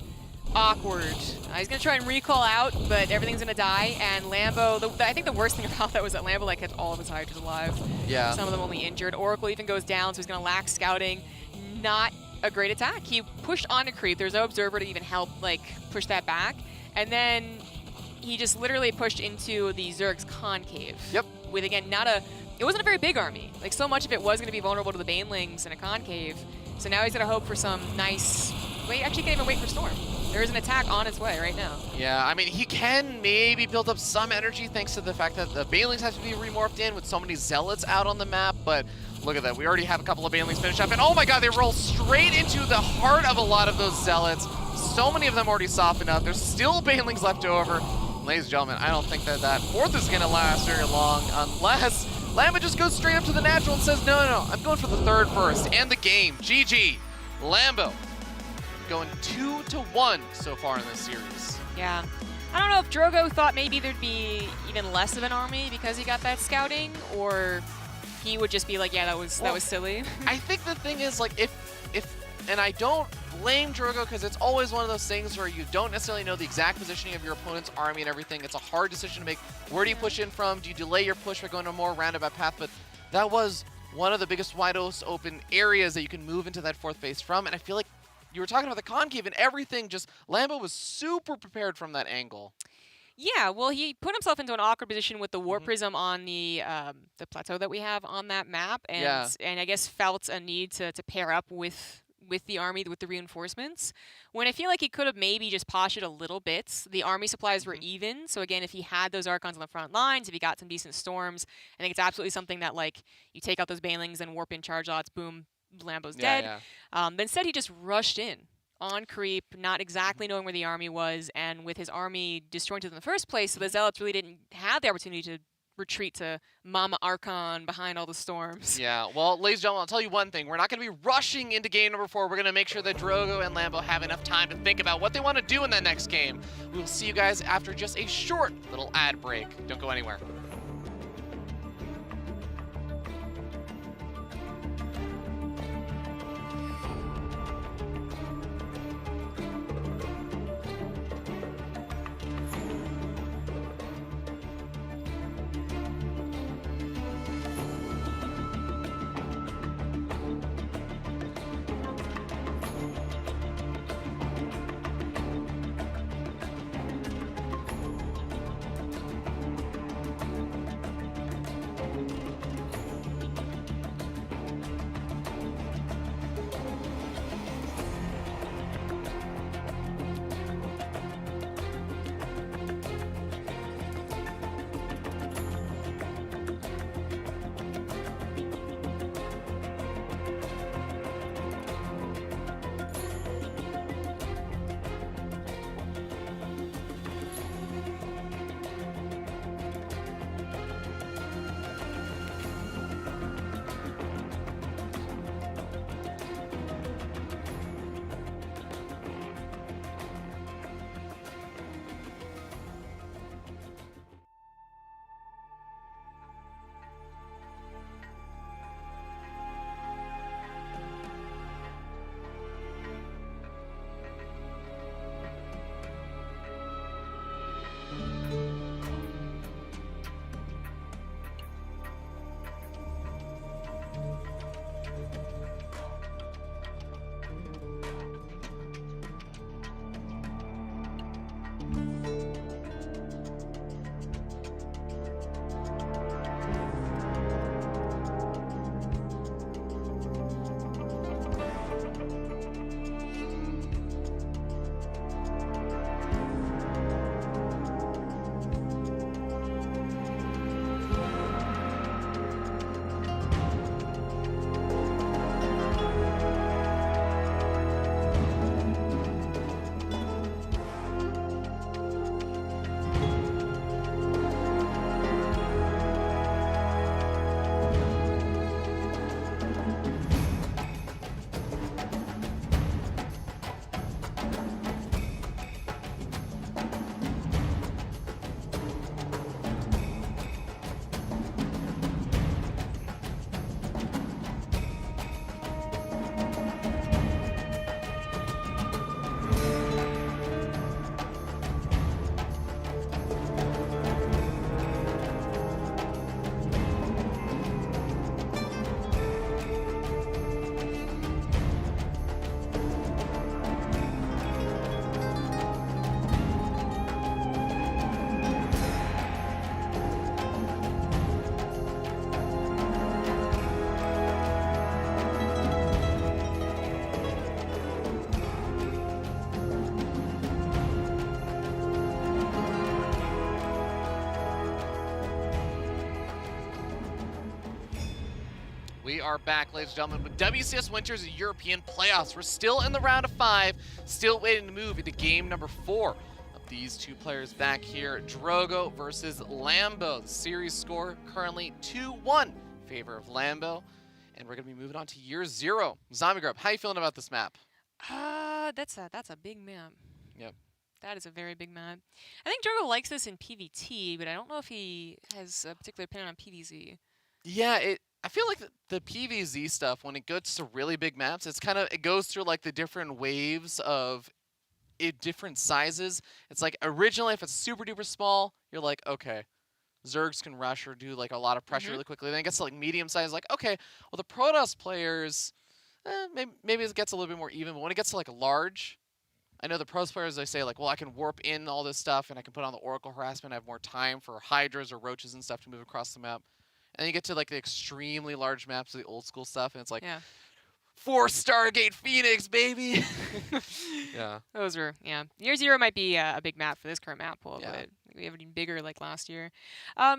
awkward. He's going to try and recall out, but everything's going to die, and Lambo, I think the worst thing about that was that Lambo like had all of his Hydras alive. Yeah. Some of them only injured. Oracle even goes down, so he's going to lack scouting. Not a great attack. He pushed onto creep. There's no observer to even help like push that back. And then he just literally pushed into the Zerg's concave. Yep. With, again, it wasn't a very big army. Like, so much of it was going to be vulnerable to the Banelings in a concave. So now he's going to hope for some nice... Well, he actually can't even wait for Storm. There is an attack on its way right now. Yeah, I mean, he can maybe build up some energy thanks to the fact that the Banelings have to be remorphed in with so many Zealots out on the map, but look at that. We already have a couple of Banelings finished up, and oh my god, they roll straight into the heart of a lot of those Zealots. So many of them already softened up. There's still Banelings left over. Ladies and gentlemen, I don't think that that fourth is going to last very long unless Lambo just goes straight up to the natural and says, no, I'm going for the third first. And the game. GG. Lambo going 2-1 so far in this series. Yeah. I don't know if Drogo thought maybe there'd be even less of an army because he got that scouting, or he would just be like, yeah, that was silly. I think the thing is, like, if and I don't blame Drogo because it's always one of those things where you don't necessarily know the exact positioning of your opponent's army and everything. It's a hard decision to make. Where do you push in from? Do you delay your push by going to a more roundabout path? But that was one of the biggest wide open areas that you can move into that fourth base from, and I feel like you were talking about the concave and everything, just Lambo was super prepared from that angle. Yeah, well, he put himself into an awkward position with the War Prism on the plateau that we have on that map, and I guess felt a need to pair up with the army, with the reinforcements, when I feel like he could have maybe just postured a little bit. The army supplies were even, so again, if he had those Archons on the front lines, if he got some decent storms, I think it's absolutely something that, like, you take out those Banelings and warp in charge lots, boom, Lambo's dead. But instead, he just rushed in on creep, not exactly knowing where the army was, and with his army destroyed in the first place, so the Zealots really didn't have the opportunity to retreat to Mama Archon behind all the storms. Yeah, well, ladies and gentlemen, I'll tell you one thing. We're not going to be rushing into game number 4. We're going to make sure that Drogo and Lambo have enough time to think about what they want to do in that next game. We will see you guys after just a short little ad break. Don't go anywhere. We are back, ladies and gentlemen, with WCS Winter's European Playoffs. We're still in the round of 5, still waiting to move into game number 4 of these two players back here. Drogo versus Lambo. The series score currently 2-1 in favor of Lambo. And we're going to be moving on to year 0. Zombie Grub, how you feeling about this map? That's a big map. Yep. That is a very big map. I think Drogo likes this in PvT, but I don't know if he has a particular opinion on PvZ. Yeah, I feel like the PvZ stuff, when it gets to really big maps, it goes through like the different waves of different sizes. It's like originally, if it's super duper small, you're like, okay, Zergs can rush or do like a lot of pressure really quickly. Then it gets to like medium size, like, okay, well the Protoss players, maybe it gets a little bit more even, but when it gets to like large, I know the Protoss players, they say like, well, I can warp in all this stuff and I can put on the Oracle harassment. I have more time for Hydras or Roaches and stuff to move across the map. And then you get to like the extremely large maps, the old school stuff, and it's like, 4 Stargate Phoenix, baby. Yeah. Those are, Year 0 might be a big map for this current map pool, but we have it even bigger like last year.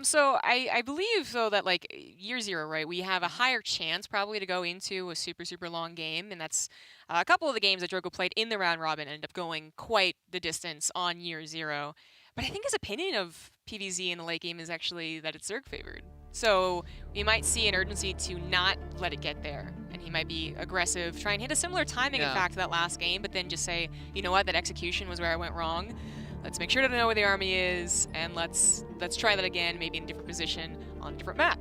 So I believe, though, that like year 0, right, we have a higher chance probably to go into a super, super long game, and that's a couple of the games that Drogo played in the round robin ended up going quite the distance on year 0. But I think his opinion of PvZ in the late game is actually that it's Zerg favored. So we might see an urgency to not let it get there. And he might be aggressive, try and hit a similar timing, in fact, to that last game, but then just say, you know what, that execution was where I went wrong. Let's make sure to know where the army is, and let's try that again, maybe in a different position on a different map.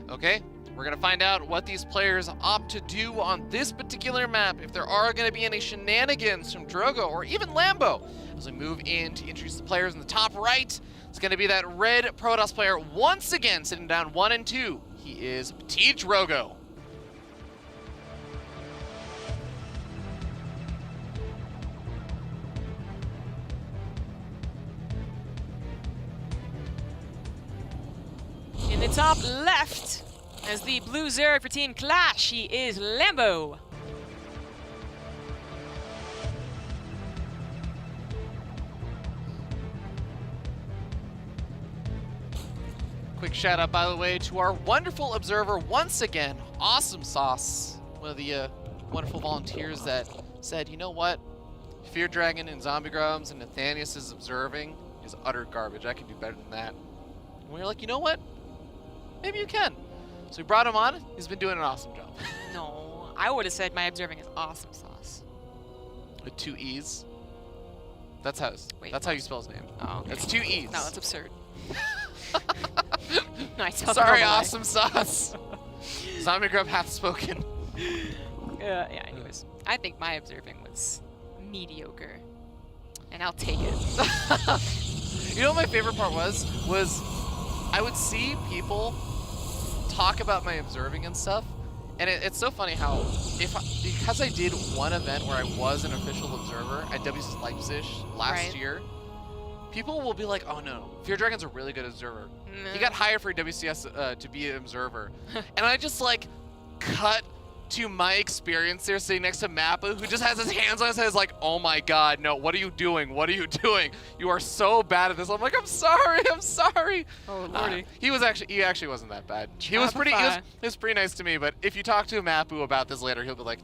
Okay, we're going to find out what these players opt to do on this particular map, if there are going to be any shenanigans from Drogo or even Lambo. As we move in to introduce the players in the top right, it's going to be that red Protoss player once again sitting down 1 and 2. He is Ptitdrogo. In the top left, as the blue Zerg for Team Clash, he is Lambo. Quick shout out, by the way, to our wonderful observer once again, Awesome Sauce, one of the wonderful volunteers that said, you know what, Fear Dragon and Zombie Grubs and Nathanius is observing is utter garbage. I can do better than that. And we were like, you know what, maybe you can. So we brought him on. He's been doing an awesome job. No, I would have said my observing is Awesome Sauce. With 2 E's. That's how you spell his name. Oh, okay. It's 2 E's. No, that's absurd. No, sorry, Awesome Sauce. Zombie Grub hath spoken. Anyways. I think my observing was mediocre. And I'll take it. You know what my favorite part was I would see people talk about my observing and stuff, and it's so funny how because I did one event where I was an official observer at WCS Leipzig last year, people will be like, oh no, Fear Dragon's a really good observer. He got hired for WCS to be an observer. And I just like cut to my experience there sitting next to Mappa, who just has his hands on his head, is like, oh my god, no, what are you doing? What are you doing? You are so bad at this. I'm like, I'm sorry. Oh lordy. He actually wasn't that bad. He was pretty nice to me, but if you talk to Mappu about this later, he'll be like,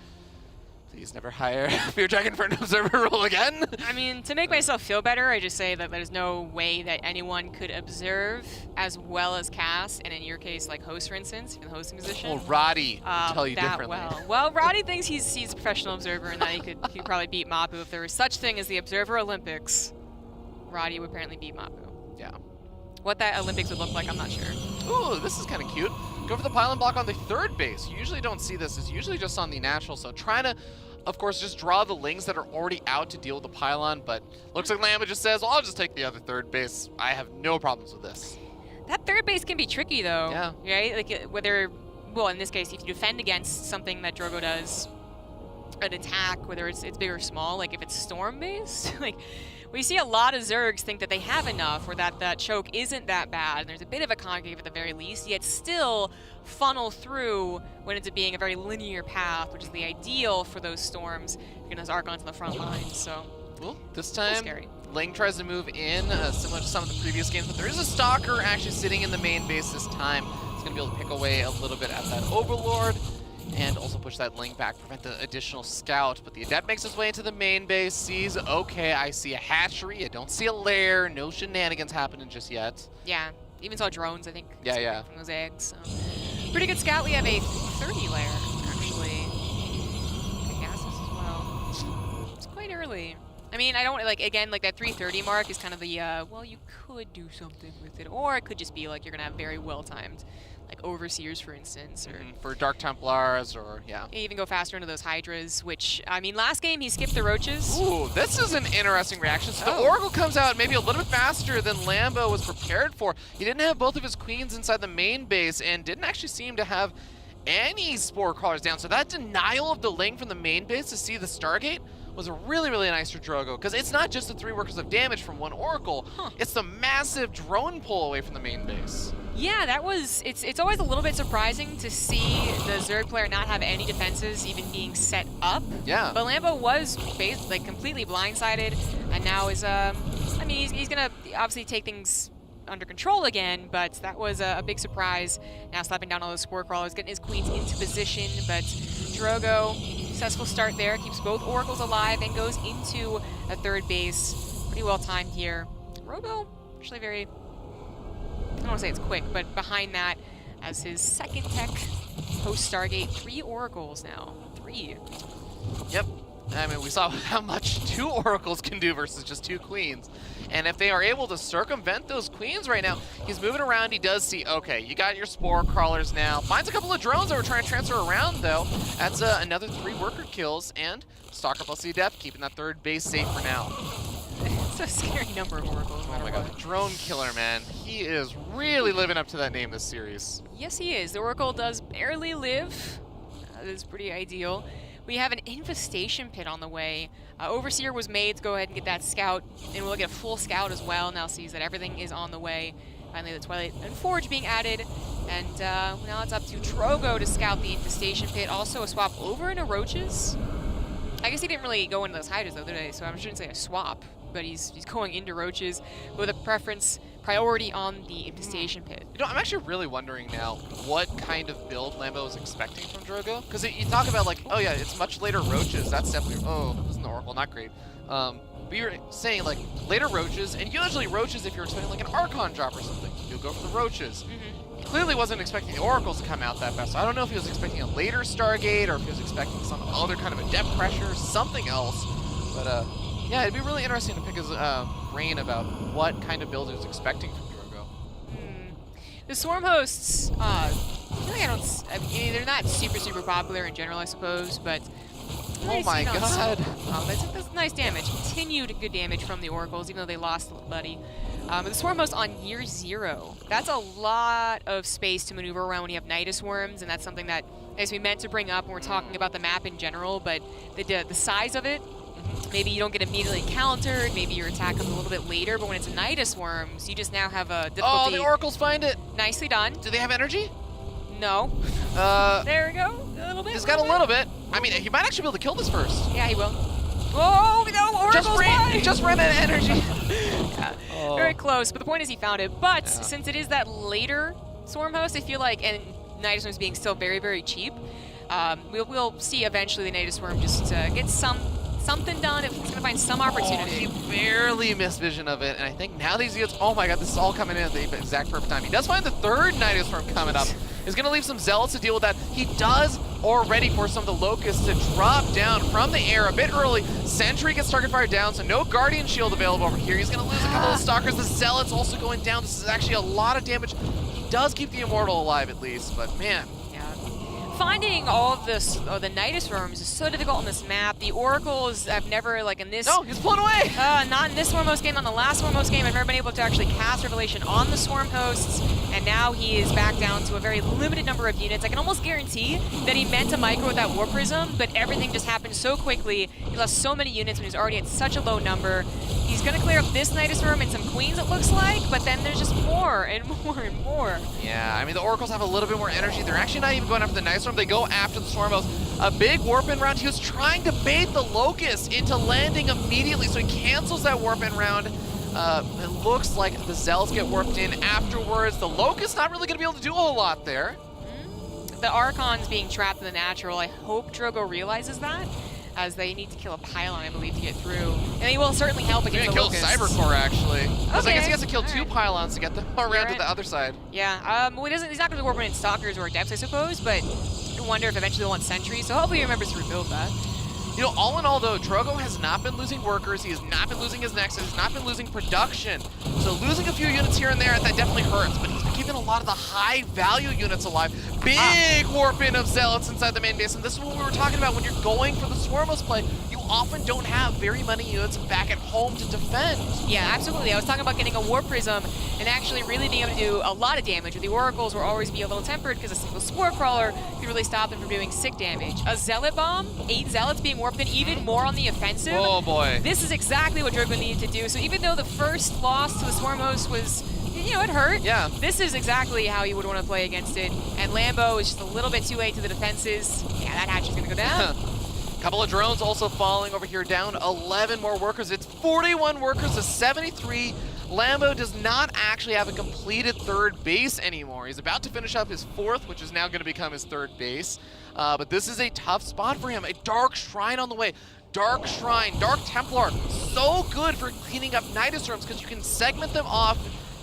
please never hire Fear Dragon for an observer role again. I mean, to make myself feel better, I just say that there's no way that anyone could observe as well as cast, and in your case, like host, for instance, in the hosting position. Well, Roddy would tell you differently. Well, Roddy thinks he's a professional observer, and that he could probably beat Mapu if there was such thing as the Observer Olympics. Roddy would apparently beat Mapu. Yeah. What that Olympics would look like, I'm not sure. Ooh, this is kind of cute. Go for the pylon block on the 3rd base. You usually don't see this. It's usually just on the natural, so trying to, of course, just draw the lings that are already out to deal with the pylon, but looks like Lambo just says, well, I'll just take the other 3rd base. I have no problems with this. That 3rd base can be tricky, though. Yeah. Right? Like, whether, well, in this case, if you defend against something that Drogo does, an attack, whether it's big or small, like if it's storm-based, like, we see a lot of Zergs think that they have enough, or that choke isn't that bad, and there's a bit of a concave at the very least, yet still funnel through what ends up being a very linear path, which is the ideal for those storms, and those Archons on the front lines, so. Well, this time, scary. Ling tries to move in, similar to some of the previous games, but there is a Stalker actually sitting in the main base this time. He's going to be able to pick away a little bit at that Overlord and also push that link back, prevent the additional scout. But the Adept makes his way into the main base, sees, okay, I see a hatchery, I don't see a lair, no shenanigans happening just yet. Yeah, even saw drones, I think. Yeah. From those eggs. So. Pretty good scout. We have a 30 lair, actually. Good gases as well. It's quite early. I mean, I don't, like, again, like that 330 mark is kind of the, well, you could do something with it. Or it could just be like you're going to have very well-timed, like Overseers, for instance. Or for Dark Templars, or, yeah. Even go faster into those Hydras, which, I mean, last game he skipped the Roaches. Ooh, this is an interesting reaction. So the Oracle comes out maybe a little bit faster than Lambo was prepared for. He didn't have both of his queens inside the main base and didn't actually seem to have any Spore Crawlers down. So that denial of the link from the main base to see the Stargate was a really, really nice for Ptitdrogo, because it's not just the 3 workers of damage from one Oracle, it's the massive drone pull away from the main base. Yeah, that was, it's always a little bit surprising to see the Zerg player not have any defenses even being set up. Yeah. But Lambo was like completely blindsided, and now is, I mean, he's gonna obviously take things under control again, but that was a big surprise. Now slapping down all those Spore Crawlers, getting his queens into position, but Ptitdrogo, successful start there, keeps both Oracles alive and goes into a third base. Pretty well timed here. Robo, actually very, I don't want to say it's quick, but behind that as his second tech post Stargate, 3 Oracles now. 3. Yep. I mean, we saw how much 2 Oracles can do versus just 2 Queens. And if they are able to circumvent those Queens right now, he's moving around, he does see, okay, you got your Spore Crawlers now. Finds a couple of drones that were trying to transfer around, though. That's another 3 worker kills, and Stalker plus the Adept keeping that third base safe for now. It's a scary number of Oracles. Oh my god, the Drone Killer, man. He is really living up to that name this series. Yes, he is. The Oracle does barely live. That is pretty ideal. We have an Infestation Pit on the way. Overseer was made to go ahead and get that scout, and we'll get a full scout as well. Now sees that everything is on the way. Finally, the Twilight and Forge being added, and now it's up to Ptitdrogo to scout the Infestation Pit. Also a swap over into Roaches. I guess he didn't really go into those Hydras the other day, so I shouldn't say a swap, but he's going into Roaches with a priority on the Infestation Pit. You know, I'm actually really wondering now what kind of build Lambo is expecting from Ptitdrogo. Because you talk about like, oh yeah, it's much later Roaches. That's definitely, oh, this is the Oracle, not great. But you're saying like later Roaches, and usually Roaches, if you're expecting like an Archon drop or something, you'll go for the Roaches. He clearly wasn't expecting the Oracles to come out that fast. So I don't know if he was expecting a later Stargate or if he was expecting some other kind of a depth pressure, something else. But yeah, it'd be really interesting to pick his brain about what kind of build he was expecting from Ptitdrogo. The Swarm Hosts, I feel like I mean, they're not super popular in general, I suppose, but oh my god. That's nice damage. Continued good damage from the Oracles, even though they lost Buddy. But the Swarm Host on year 0, that's a lot of space to maneuver around when you have Nidus Worms, and that's something that I guess we meant to bring up when we're talking about the map in general, but the size of it, maybe you don't get immediately countered, maybe your attack comes a little bit later, but when it's Nidus Worms, you just now have a difficulty. Oh, the Oracles find it! Nicely done. Do they have energy? No. There we go. A little bit. He's got a little bit. I mean, he might actually be able to kill this first. Yeah, he will. Whoa, no, Oracles just ran out of energy. Yeah, very close, but the point is he found it. But since it is that later Swarm Host, I feel like, and Nidus Worms being still very cheap, we'll see eventually the Nidus Worm just get something done if he's going to find some opportunity. Oh, he barely missed vision of it, and I think now these units, oh my god, this is all coming in at the exact perfect time. He does find the third Nidus Worm coming up. He's going to leave some Zealots to deal with that. He does already force some of the Locusts to drop down from the air a bit early. Sentry gets target fire down, so no Guardian Shield available over here. He's going to lose a couple of Stalkers. The Zealots also going down. This is actually a lot of damage. He does keep the Immortal alive at least, but man. Finding all of this, the Nidus Worms is so difficult on this map. The Oracles, I've never, like in this... No, he's blown away! Not in this Swarm Host game, on the last Swarm Host game, I've never been able to actually cast Revelation on the Swarm Hosts, and now he is back down to a very limited number of units. I can almost guarantee that he meant to micro with that War Prism, but everything just happened so quickly. He lost so many units when he was already at such a low number. He's going to clear up this Nidus Worm and some Queens, it looks like, but then there's just more and more and more. Yeah, I mean, the Oracles have a little bit more energy. They're actually not even going after the Nidus Worm. They go after the Swarm Host. A big warp in round. He was trying to bait the Locust into landing immediately, so he cancels that warp in round. It looks like the Zealots get warped in afterwards. The Locust not really going to be able to do a whole lot there. The Archon's being trapped in the natural. I hope Drogo realizes that, as they need to kill a pylon, I believe, to get through. And he will certainly help against the Locust. He's going to kill Cybercore, actually. Because I guess he has to kill two right. pylons to get them around to the other side. Yeah, well, he's not going to warp in Stalkers or Depths, I suppose, but I wonder if eventually they'll want Sentries, so hopefully he remembers to rebuild that. You know, all in all, though, Drogo has not been losing workers. He has not been losing his Nexus. He's not been losing production. So losing a few units here and there, that definitely hurts. But he's been keeping a lot of the high-value units alive. Big warp in of Zealots inside the main base. And this is what we were talking about. When you're going for the Swarmos play, you often don't have very many units back at home to defend. Yeah, absolutely. I was talking about getting a Warp Prism and actually really being able to do a lot of damage. With the Oracles will always be a little tempered because a single Spore Crawler can really stop them from doing sick damage. A Zealot Bomb, 8 Zealots being warped in, even more on the offensive. Oh boy. This is exactly what Drogo needed to do. So even though the first loss to the Swarm Host was, you know, it hurt. Yeah. This is exactly how you would want to play against it. And Lambo is just a little bit too late to the defenses. Yeah, that hatch is going to go down. Couple of drones also falling over here, down 11 more workers. It's 41 workers to 73. Lambo does not actually have a completed third base anymore. He's about to finish up his fourth, which is now going to become his third base. But this is a tough spot for him. A Dark Shrine on the way. Dark Shrine, Dark Templar, so good for cleaning up Nidustorms because you can segment them off,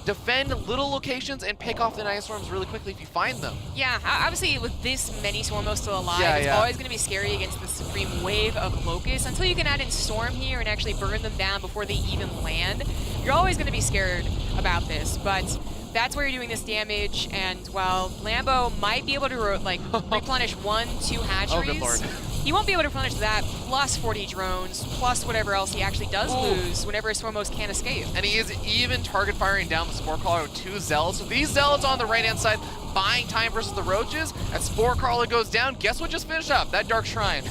defend little locations, and pick off the Nidustorms really quickly if you find them. Yeah, obviously with this many Swarmos still alive, it's always going to be scary against the supreme wave of Locusts. Until you can add in Storm here and actually burn them down before they even land, you're always going to be scared about this. But that's where you're doing this damage, and while Lambo might be able to replenish 1-2 hatcheries, oh, good Lord. He won't be able to replenish that, plus 40 drones, plus whatever else he actually does lose whenever his Swarmos can't escape. And he is even target firing down the Spore Crawler with 2 Zealots. So these Zealots on the right-hand side, buying time versus the Roaches. As Spore Crawler goes down, guess what just finished up? That Dark Shrine.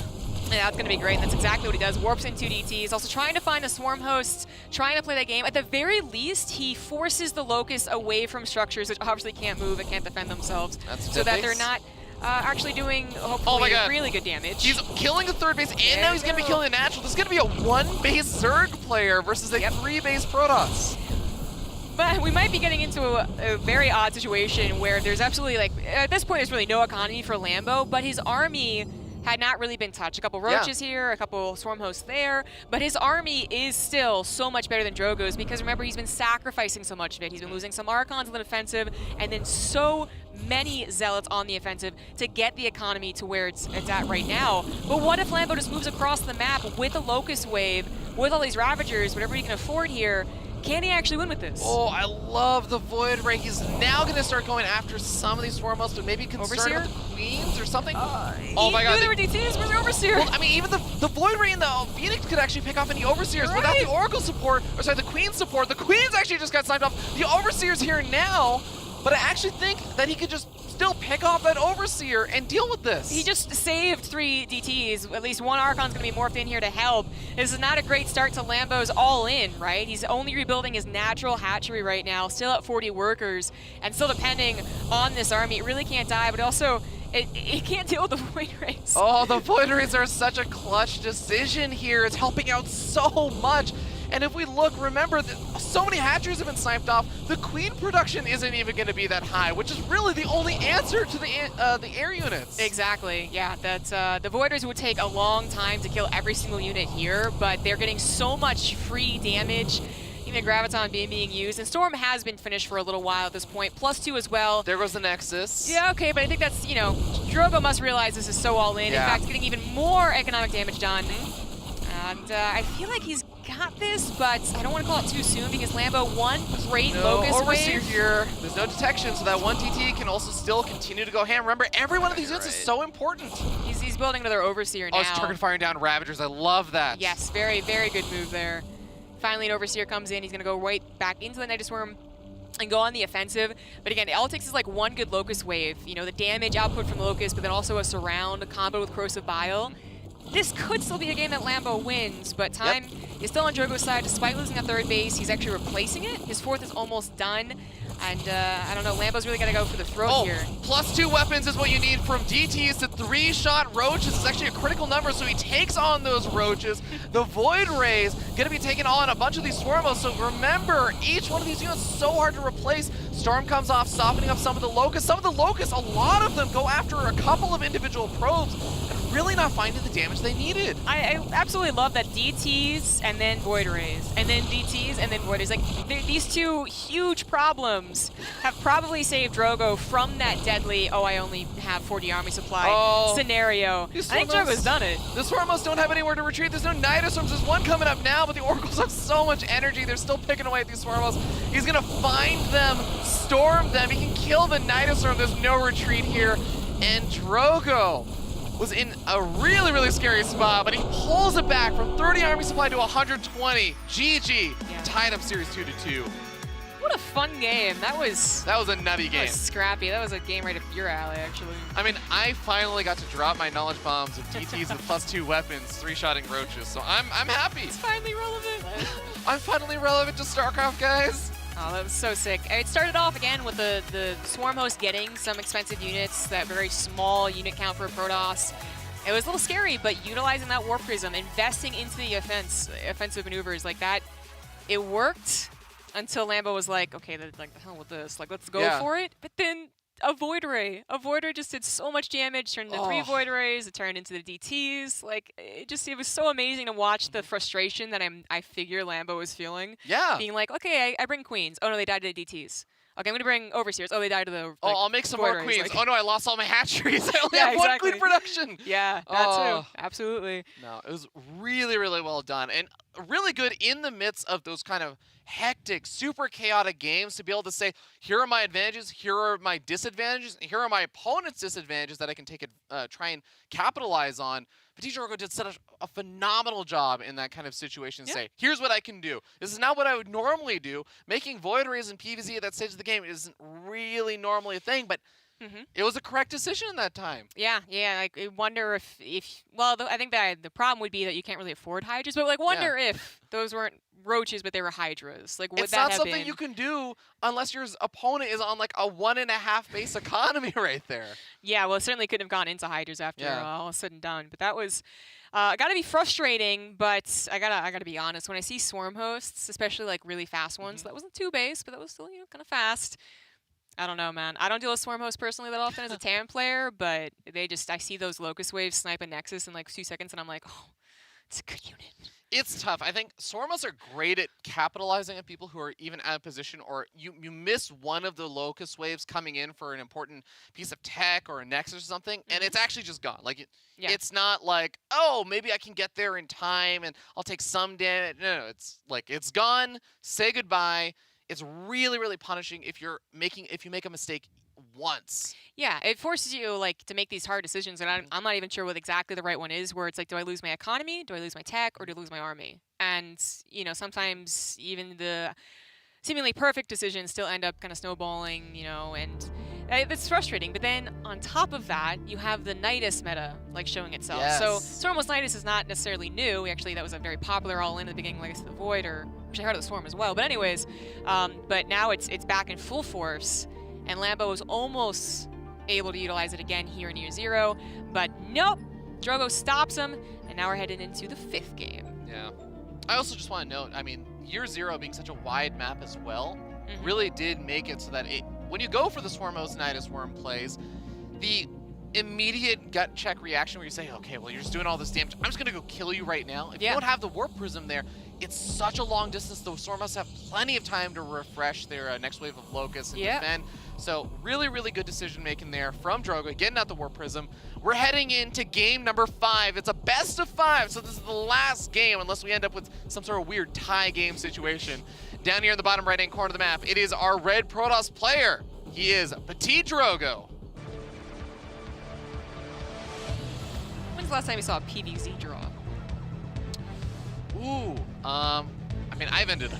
Yeah, that's going to be great, and that's exactly what he does. Warps in 2 DTs, also trying to find a Swarm Host, trying to play that game. At the very least, he forces the Locusts away from structures which obviously can't move and can't defend themselves, so that they're not actually doing, hopefully, really good damage. He's killing the third base, and now he's going to be killing the natural. This is going to be a 1-base Zerg player versus a 3-base Protoss. But we might be getting into a very odd situation where there's absolutely, at this point, there's really no economy for Lambo, but his army had not really been touched. A couple Roaches here, a couple Swarm Hosts there, but his army is still so much better than Drogo's because remember, he's been sacrificing so much of it. He's been losing some Archons on the defensive and then so many Zealots on the offensive to get the economy to where it's at right now. But what if Lambo just moves across the map with a Locust Wave, with all these Ravagers, whatever he can afford here? Can he actually win with this? Oh, I love the Void Ray. He's now going to start going after some of these Swarmos, but maybe concerned about the Queens or something. Oh my god. There were DTs, where's the Overseer? Well, I mean, even the Void Ray and the Phoenix could actually pick off any Overseers without the Oracle support, or sorry, the Queen support. The Queens actually just got sniped off. The Overseer's here now, but I actually think that he could just still pick off that Overseer and deal with this. He just saved 3 DTs. At least one Archon's going to be morphed in here to help. This is not a great start to Lambo's all-in, right? He's only rebuilding his natural hatchery right now, still at 40 workers, and still depending on this army. It really can't die, but also it can't deal with the Void Rays. Oh, the Void Rays are such a clutch decision here. It's helping out so much. And if we look, remember that so many hatcheries have been sniped off. The Queen production isn't even going to be that high, which is really the only answer to the air units. Exactly. Yeah, that's the Voiders would take a long time to kill every single unit here, but they're getting so much free damage. Even Graviton being used, and Storm has been finished for a little while at this point. +2 as well. There goes the Nexus. Yeah, okay, but I think that's, you know, Drogo must realize this is so all in. Yeah. In fact, getting even more economic damage done. And I feel like he's got this, but I don't want to call it too soon because Lambo, one great Locust Overseer wave. here. There's no detection, so that 1 TT can also still continue to go ham. Remember, every one of these units is so important. He's building another Overseer now. Oh, he's target firing down Ravagers. I love that. Yes, very, very good move there. Finally, an Overseer comes in. He's going to go right back into the Nidusworm and go on the offensive. But again, all it takes is like one good Locust wave. You know, the damage output from Locust, but then also a surround, a combo with Corrosive Bile. this could still be a game that Lambo wins, but time is still on Drogo's side. Despite losing at third base, he's actually replacing it. His fourth is almost done. And I don't know, Lambo's really got to go for the throat here. +2 weapons is what you need from DTs to 3-shot Roaches. It's actually a critical number, so he takes on those Roaches. The Void Rays going to be taking on a bunch of these Swarmos, so remember, each one of these units is so hard to replace. Storm comes off, softening up some of the Locusts. Some of the Locusts, a lot of them go after a couple of individual probes and really not finding the damage they needed. I absolutely love that DTs and then Void Rays, and then DTs and then Void Rays. Like, these two huge problems have probably saved Drogo from that deadly, oh, I only have 40 army supply scenario. I think Drogo's done it. The Swarmos don't have anywhere to retreat. There's no Nidoswarms. There's one coming up now, but the Oracles have so much energy. They're still picking away at these Swarmos. He's going to find them, storm them. He can kill the Nidoswarm. There's no retreat here. And Drogo was in a really, really scary spot, but he pulls it back from 30 army supply to 120. GG. Yeah. Tied up series 2-2. What a fun game. That was a nutty game. That was scrappy. That was a game right up your alley, actually. I mean, I finally got to drop my knowledge bombs of DTs with +2 weapons, 3-shotting Roaches, so I'm happy. It's finally relevant. I'm finally relevant to StarCraft, guys. Oh, that was so sick. It started off again with the Swarm host getting some expensive units, that very small unit count for a Protoss. It was a little scary, but utilizing that Warp Prism, investing into the offensive maneuvers like that, it worked until Lambo was like, okay, like the hell with this, like let's go for it. But then a Void Ray just did so much damage, turned into 3 Void Rays, it turned into the DTs. Like it was so amazing to watch the frustration that I figure Lambo was feeling. Yeah. Being like, okay, I bring Queens. Oh no, they died to the DTs. Okay, I'm gonna bring Overseers. Oh, they died to the. Like, I'll make some more Queens. Like, oh no, I lost all my hatcheries. I only have one Queen production. Yeah, that too. Absolutely. No, it was really, really well done, and really good in the midst of those kind of hectic, super chaotic games to be able to say, here are my advantages, here are my disadvantages, and here are my opponent's disadvantages that I can take try and capitalize on. Ptitdrogo did such a phenomenal job in that kind of situation. Say, here's what I can do. This is not what I would normally do. Making Void Rays and PvZ at that stage of the game isn't really normally a thing, but it was a correct decision in that time. Yeah. Like, I wonder if well, I think that the problem would be that you can't really afford Hydras, but like, wonder if those weren't Roaches, but they were Hydras. Like, would it's that not have something been... you can do unless your opponent is on like a 1.5 base economy right there. Yeah, well, it certainly couldn't have gone into Hydras after all said and done. But that was gotta be frustrating. But I gotta be honest. When I see Swarm hosts, especially like really fast ones, that wasn't 2 base, but that was still kind of fast. I don't know, man. I don't deal with Swarm hosts personally that often as a Terran player, but I see those Locust waves snipe a Nexus in like 2 seconds, and I'm like, oh, it's a good unit. It's tough. I think Swarmos are great at capitalizing on people who are even out of position, or you miss one of the Locust waves coming in for an important piece of tech or a Nexus or something, and it's actually just gone. Like, it's not like, oh, maybe I can get there in time and I'll take some damage. No, it's like, it's gone, say goodbye. It's really, really punishing if you make a mistake once. Yeah, it forces you like to make these hard decisions, and I'm not even sure what exactly the right one is, where it's like, do I lose my economy, do I lose my tech, or do I lose my army? And sometimes even the seemingly perfect decisions still end up kind of snowballing, and it's frustrating. But then on top of that, you have the Nidus meta like showing itself. So Stormless Nidus is not necessarily new. Actually, that was a very popular all-in at the beginning, like I said, the Void, or which I heard of the Swarm as well. But anyways, but now it's back in full force, and Lambo is almost able to utilize it again here in Year 0, but nope, Drogo stops him, and now we're headed into the 5th game. Yeah. I also just want to note, I mean, Year 0 being such a wide map as well, really did make it so that when you go for the Swarmos Nidus Worm plays, the immediate gut check reaction where you say, okay, well, you're just doing all this damage, I'm just going to go kill you right now. If you don't have the Warp Prism there, it's such a long distance. The Swarmos have plenty of time to refresh their next wave of Locusts and defend. So really, really good decision making there from Drogo, getting out the Warp Prism. We're heading into game number 5. It's a best of 5, so this is the last game unless we end up with some sort of weird tie game situation. Down here in the bottom right-hand corner of the map, it is our red Protoss player. He is Ptitdrogo. When's the last time you saw a PvZ draw? Ooh, I mean, I've ended up.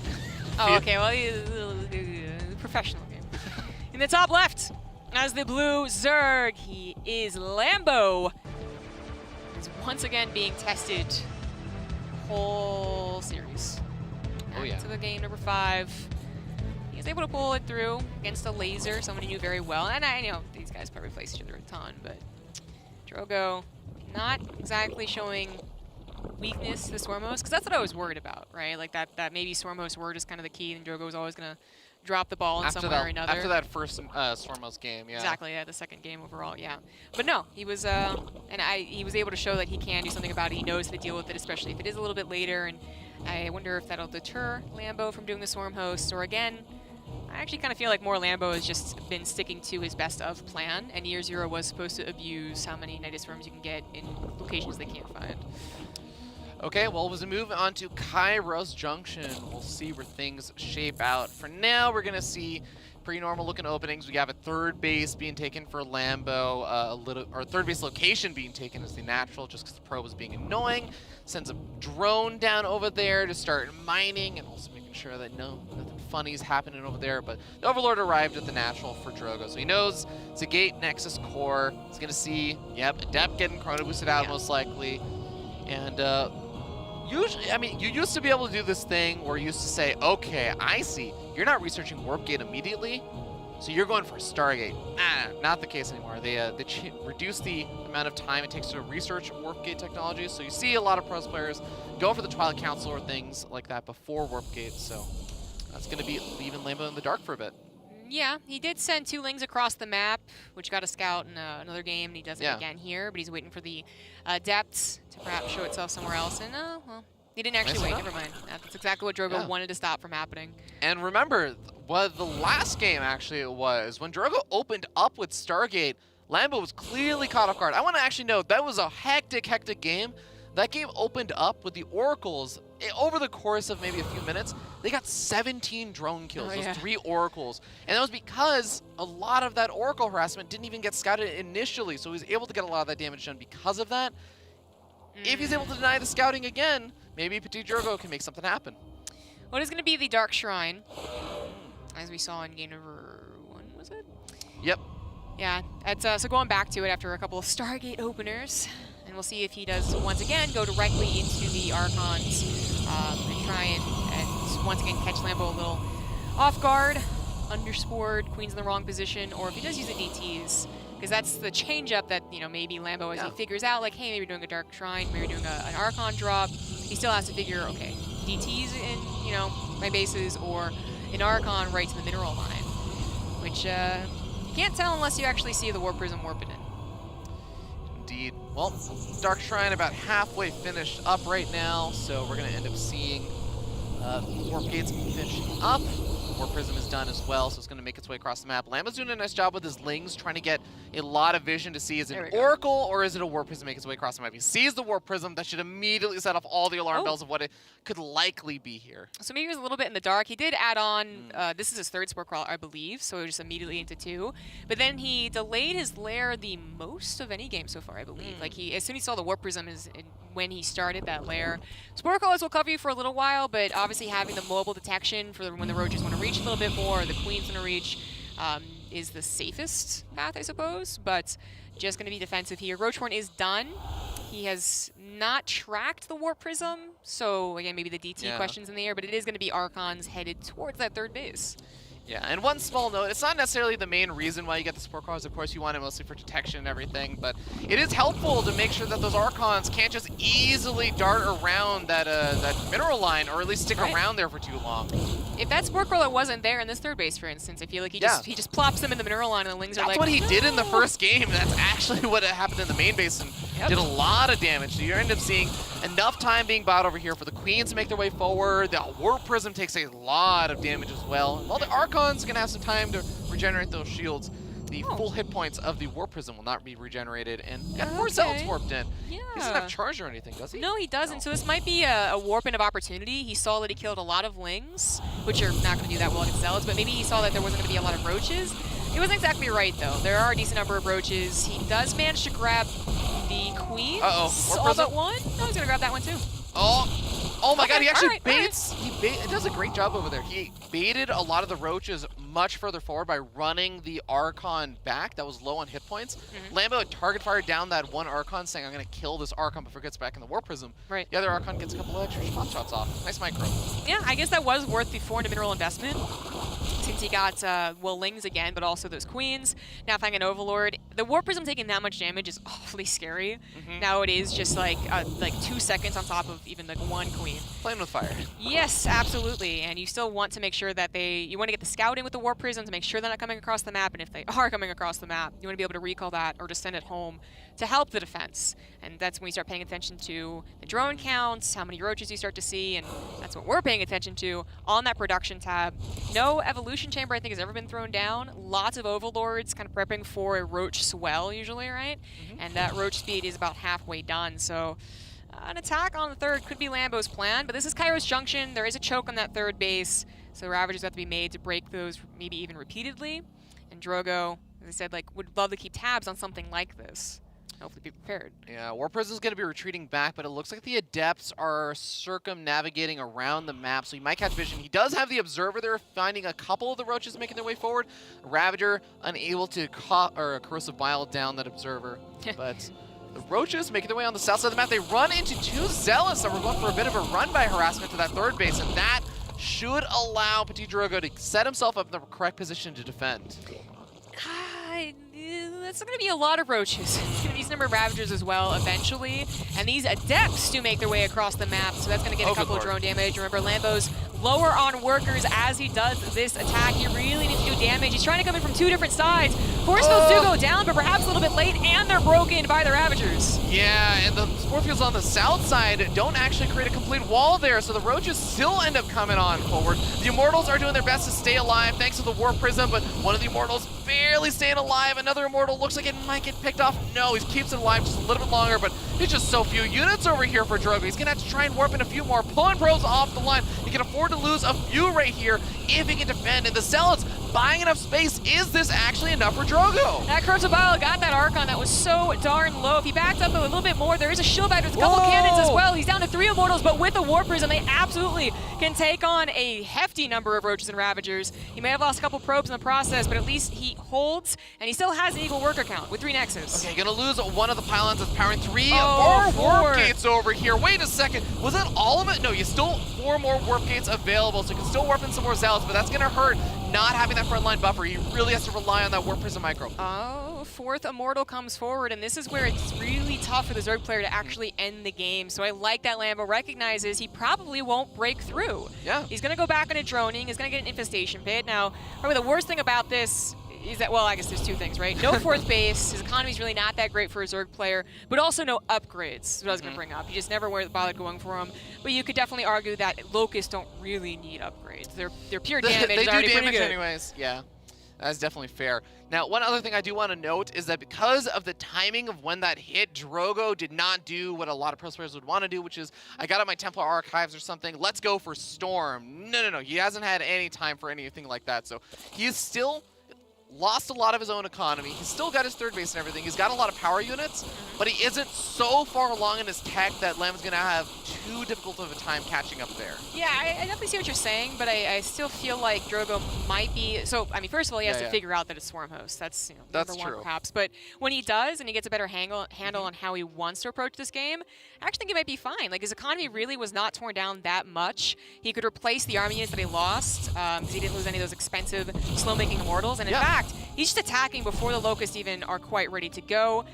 Oh, okay, well, professional game. In the top left, as the blue Zerg, he is Lambo. is once again being tested whole series. Oh yeah. To the game number 5. He was able to pull it through against a laser, someone he knew very well. And I know these guys probably face each other a ton, but Drogo not exactly showing weakness to Swarmos, because that's what I was worried about, right? Like that maybe Swarmos were just kind of the key, and Drogo was always going to drop the ball in some way or another. After that first Swarmos game, yeah. Exactly, yeah, the second game overall, yeah. But no, he was, he was able to show that he can do something about it. He knows how to deal with it, especially if it is a little bit later, and I wonder if that'll deter Lambo from doing the Swarm host, or again, I actually kind of feel like more Lambo has just been sticking to his best of plan, and Year Zero was supposed to abuse how many Nidus Swarms you can get in locations they can't find. Okay, well, as we move on to Kairos Junction, we'll see where things shape out. For now, we're going to see pretty normal looking openings. We have a third base being taken for Lambo, or third base location being taken as the natural, just because the pro was being annoying. Sends a drone down over there to start mining and also making sure that nothing funny is happening over there. But the Overlord arrived at the natural for Drogo, so he knows it's a gate Nexus core. He's going to see, yep, Adept getting chrono boosted out most likely. And usually, I mean, you used to be able to do this thing where you used to say, okay, I see, you're not researching Warp Gate immediately, so you're going for Stargate. Not the case anymore. They reduce the amount of time it takes to research Warp Gate technology, so you see a lot of pros players go for the Twilight Council or things like that before Warp Gate, so that's going to be leaving Lambo in the dark for a bit. Yeah, he did send 2 Lings across the map, which got a scout in another game, and he does it again here, but he's waiting for the depths to perhaps show itself somewhere else, and well, he didn't actually wait, never mind. That's exactly what Drogo wanted to stop from happening. And remember, what the last game actually was, when Drogo opened up with Stargate, Lambo was clearly caught off guard. I want to actually note, that was a hectic game. That game opened up with the Oracles. Over the course of maybe a few minutes, they got 17 drone kills, those 3 Oracles. And that was because a lot of that Oracle harassment didn't even get scouted initially, so he was able to get a lot of that damage done because of that. If he's able to deny the scouting again, maybe Ptitdrogo can make something happen. Well, it is going to be the Dark Shrine, as we saw in game number 1, was it? Yep. Yeah, so going back to it after a couple of Stargate openers, and we'll see if he does once again go directly into the Archons and try and once again catch Lambo a little off guard, underspored, Queen's in the wrong position, or if he does use the DTs, because that's the change up that, maybe Lambo, as he figures out, like, hey, maybe doing a Dark Shrine, maybe doing an Archon drop, he still has to figure, okay, DTs in, my bases, or an Archon right to the mineral line, which you can't tell unless you actually see the Warp Prism warping in. Indeed. Well, Dark Shrine about halfway finished up right now, so we're going to end up seeing Warp Gates finish up. Warp Prism is done as well, so it's going to make its way across the map. Lambo's doing a nice job with his Lings, trying to get a lot of vision to see, is it an Oracle or is it a Warp Prism make its way across the map? He sees the Warp Prism, that should immediately set off all the alarm bells of what it could likely be here. So maybe he was a little bit in the dark. He did add on, this is his 3rd Spore Crawler, I believe, so just immediately into 2. But then he delayed his lair the most of any game so far, I believe. Like, as soon as he saw the Warp Prism when he started that lair. Spore Crawlers will cover you for a little while, but obviously having the mobile detection for when the Roaches want to reach a little bit more, or the Queen's want to reach, is the safest path, I suppose, but just going to be defensive here. Roachborn is done. He has not tracked the Warp Prism, so again, maybe the DT question's in the air, but it is going to be Archons headed towards that 3rd base. Yeah, and one small note, it's not necessarily the main reason why you get the Spore Crawlers. Of course, you want it mostly for detection and everything, but it is helpful to make sure that those Archons can't just easily dart around that mineral line, or at least stick around there for too long. If that Spore Crawler wasn't there in this 3rd base, for instance, I feel like he just plops them in the mineral line, and the Lings are like, that's what he did in the first game. That's actually what happened in the main base, and did a lot of damage. So you end up seeing enough time being bought over here for the Queens to make their way forward. The Warp Prism takes a lot of damage as well. While the Archons are going to have some time to regenerate those shields, the full hit points of the Warp Prism will not be regenerated, and got 4 cells warped in. He doesn't have charge or anything, does he? No, he doesn't. So this might be a warp-in of opportunity. He saw that he killed a lot of Lings, which are not going to do that well against Zealots, but maybe he saw that there wasn't going to be a lot of Roaches. He wasn't exactly right, though. There are a decent number of Roaches. He does manage to grab the Queen. Warp all Prism? but one? No, he's going to grab that one, too. Oh, Oh my god, he actually all right. baits. He does a great job over there. He baited a lot of the roaches much further forward by running the Archon back that was low on hit points. Lambo had target fired down that one Archon, saying, I'm going to kill this Archon before it gets back in the Warp Prism. Right. The other Archon gets a couple of extra spot shots off. Nice micro. Yeah, I guess that was worth the 400 mineral investment, since he got, well, Lings again, but also those Queens. Now finding an Overlord. The Warp Prism taking that much damage is awfully scary. Now it is just like 2 seconds on top of even like one Queen. Playing with fire. Yes, absolutely. And you still want to make sure that you want to get the scout in with the Warp Prism to make sure they're not coming across the map. And if they are coming across the map, you want to be able to recall that or just send it home to help the defense. And that's when you start paying attention to the drone counts, how many roaches you start to see, and that's what we're paying attention to on that production tab. No evolution chamber, I think, has ever been thrown down. Lots of overlords kind of prepping for a roach swell usually, right? And that roach speed is about halfway done. So an attack on the third could be Lambo's plan, but this is Kairos Junction. There is a choke on that third base, so Ravagers have to be made to break those maybe even repeatedly. And Drogo, as I said, would love to keep tabs on something like this. Hopefully be prepared. Yeah, War Prison's going to be retreating back, but it looks like the Adepts are circumnavigating around the map, so he might catch vision. He does have the Observer there, finding a couple of the roaches making their way forward. Ravager unable to Corrosive Bile down that Observer, but the roaches making their way on the south side of the map. They run into 2 Zealots that were going for a bit of a run by harassment to that third base, and that should allow Ptitdrogo to set himself up in the correct position to defend. That's going to be a lot of roaches. It's going to be a decent number of Ravagers as well eventually. And these Adepts do make their way across the map, so that's going to get a couple of drone damage. Remember, Lambo's lower on workers as he does this attack. He really needs to do damage. He's trying to come in from 2 different sides. Force fields do go down, but perhaps a little bit late, and they're broken by the Ravagers. Yeah, and the spore fields on the south side don't actually create a complete wall there, so the roaches still end up coming on forward. The Immortals are doing their best to stay alive thanks to the Warp Prism, but one of the Immortals barely staying alive. Another Immortal looks like it might get picked off. No, he keeps it alive just a little bit longer, but there's just so few units over here for Drogo. He's going to have to try and warp in a few more, pulling probes off the line. He can afford to lose a few right here if he can defend, and the Zealots buying enough space. Is this actually enough for Drogo? That Corrosive Bile got that Archon that was so darn low. If he backs up a little bit more, there is a shield back with a couple cannons as well. He's down to 3 Immortals, but with the Warp Prism, they absolutely can take on a hefty number of Roaches and Ravagers. He may have lost a couple probes in the process, but at least he holds, and he still has an equal worker count with 3 Nexus. Okay, gonna lose one of the pylons that's powering 3 more warp gates over here. Wait a second, was that all of it? No, you still 4 more warp gates available, so you can still warp in some more Zealots, but that's gonna hurt not having that frontline buffer. He really has to rely on that Warp Prism micro. Oh, 4th Immortal comes forward, and this is where it's really tough for the Zerg player to actually end the game. So I like that Lambo recognizes he probably won't break through. Yeah. He's going to go back into droning. He's going to get an infestation pit. Now, probably the worst thing about this is that, well, I guess there's 2 things, right? No 4th base. His economy's really not that great for a Zerg player, but also no upgrades. That's what I was going to bring up. You just never bothered going for them. But you could definitely argue that Locusts don't really need upgrades. Their pure damage they is do already damage pretty good. anyways. Yeah, that's definitely fair. Now, one other thing I do want to note is that because of the timing of when that hit, Drogo did not do what a lot of pro players would want to do, which is, I got out my Templar Archives or something, let's go for Storm. No. He hasn't had any time for anything like that. So he is still lost a lot of his own economy. He's still got his 3rd base and everything. He's got a lot of power units, but he isn't so far along in his tech that Lam's going to have too difficult of a time catching up there. Yeah, I definitely see what you're saying, but I still feel like Drogo might be... So, I mean, first of all, he has to figure out that it's Swarm Host. That's, that's number 1 true. perhaps. But when he does, and he gets a better handle on how he wants to approach this game, I actually think he might be fine. Like, his economy really was not torn down that much. He could replace the army units that he lost, because he didn't lose any of those expensive, slow-making Immortals. And in fact, he's just attacking before the Locusts even are quite ready to go.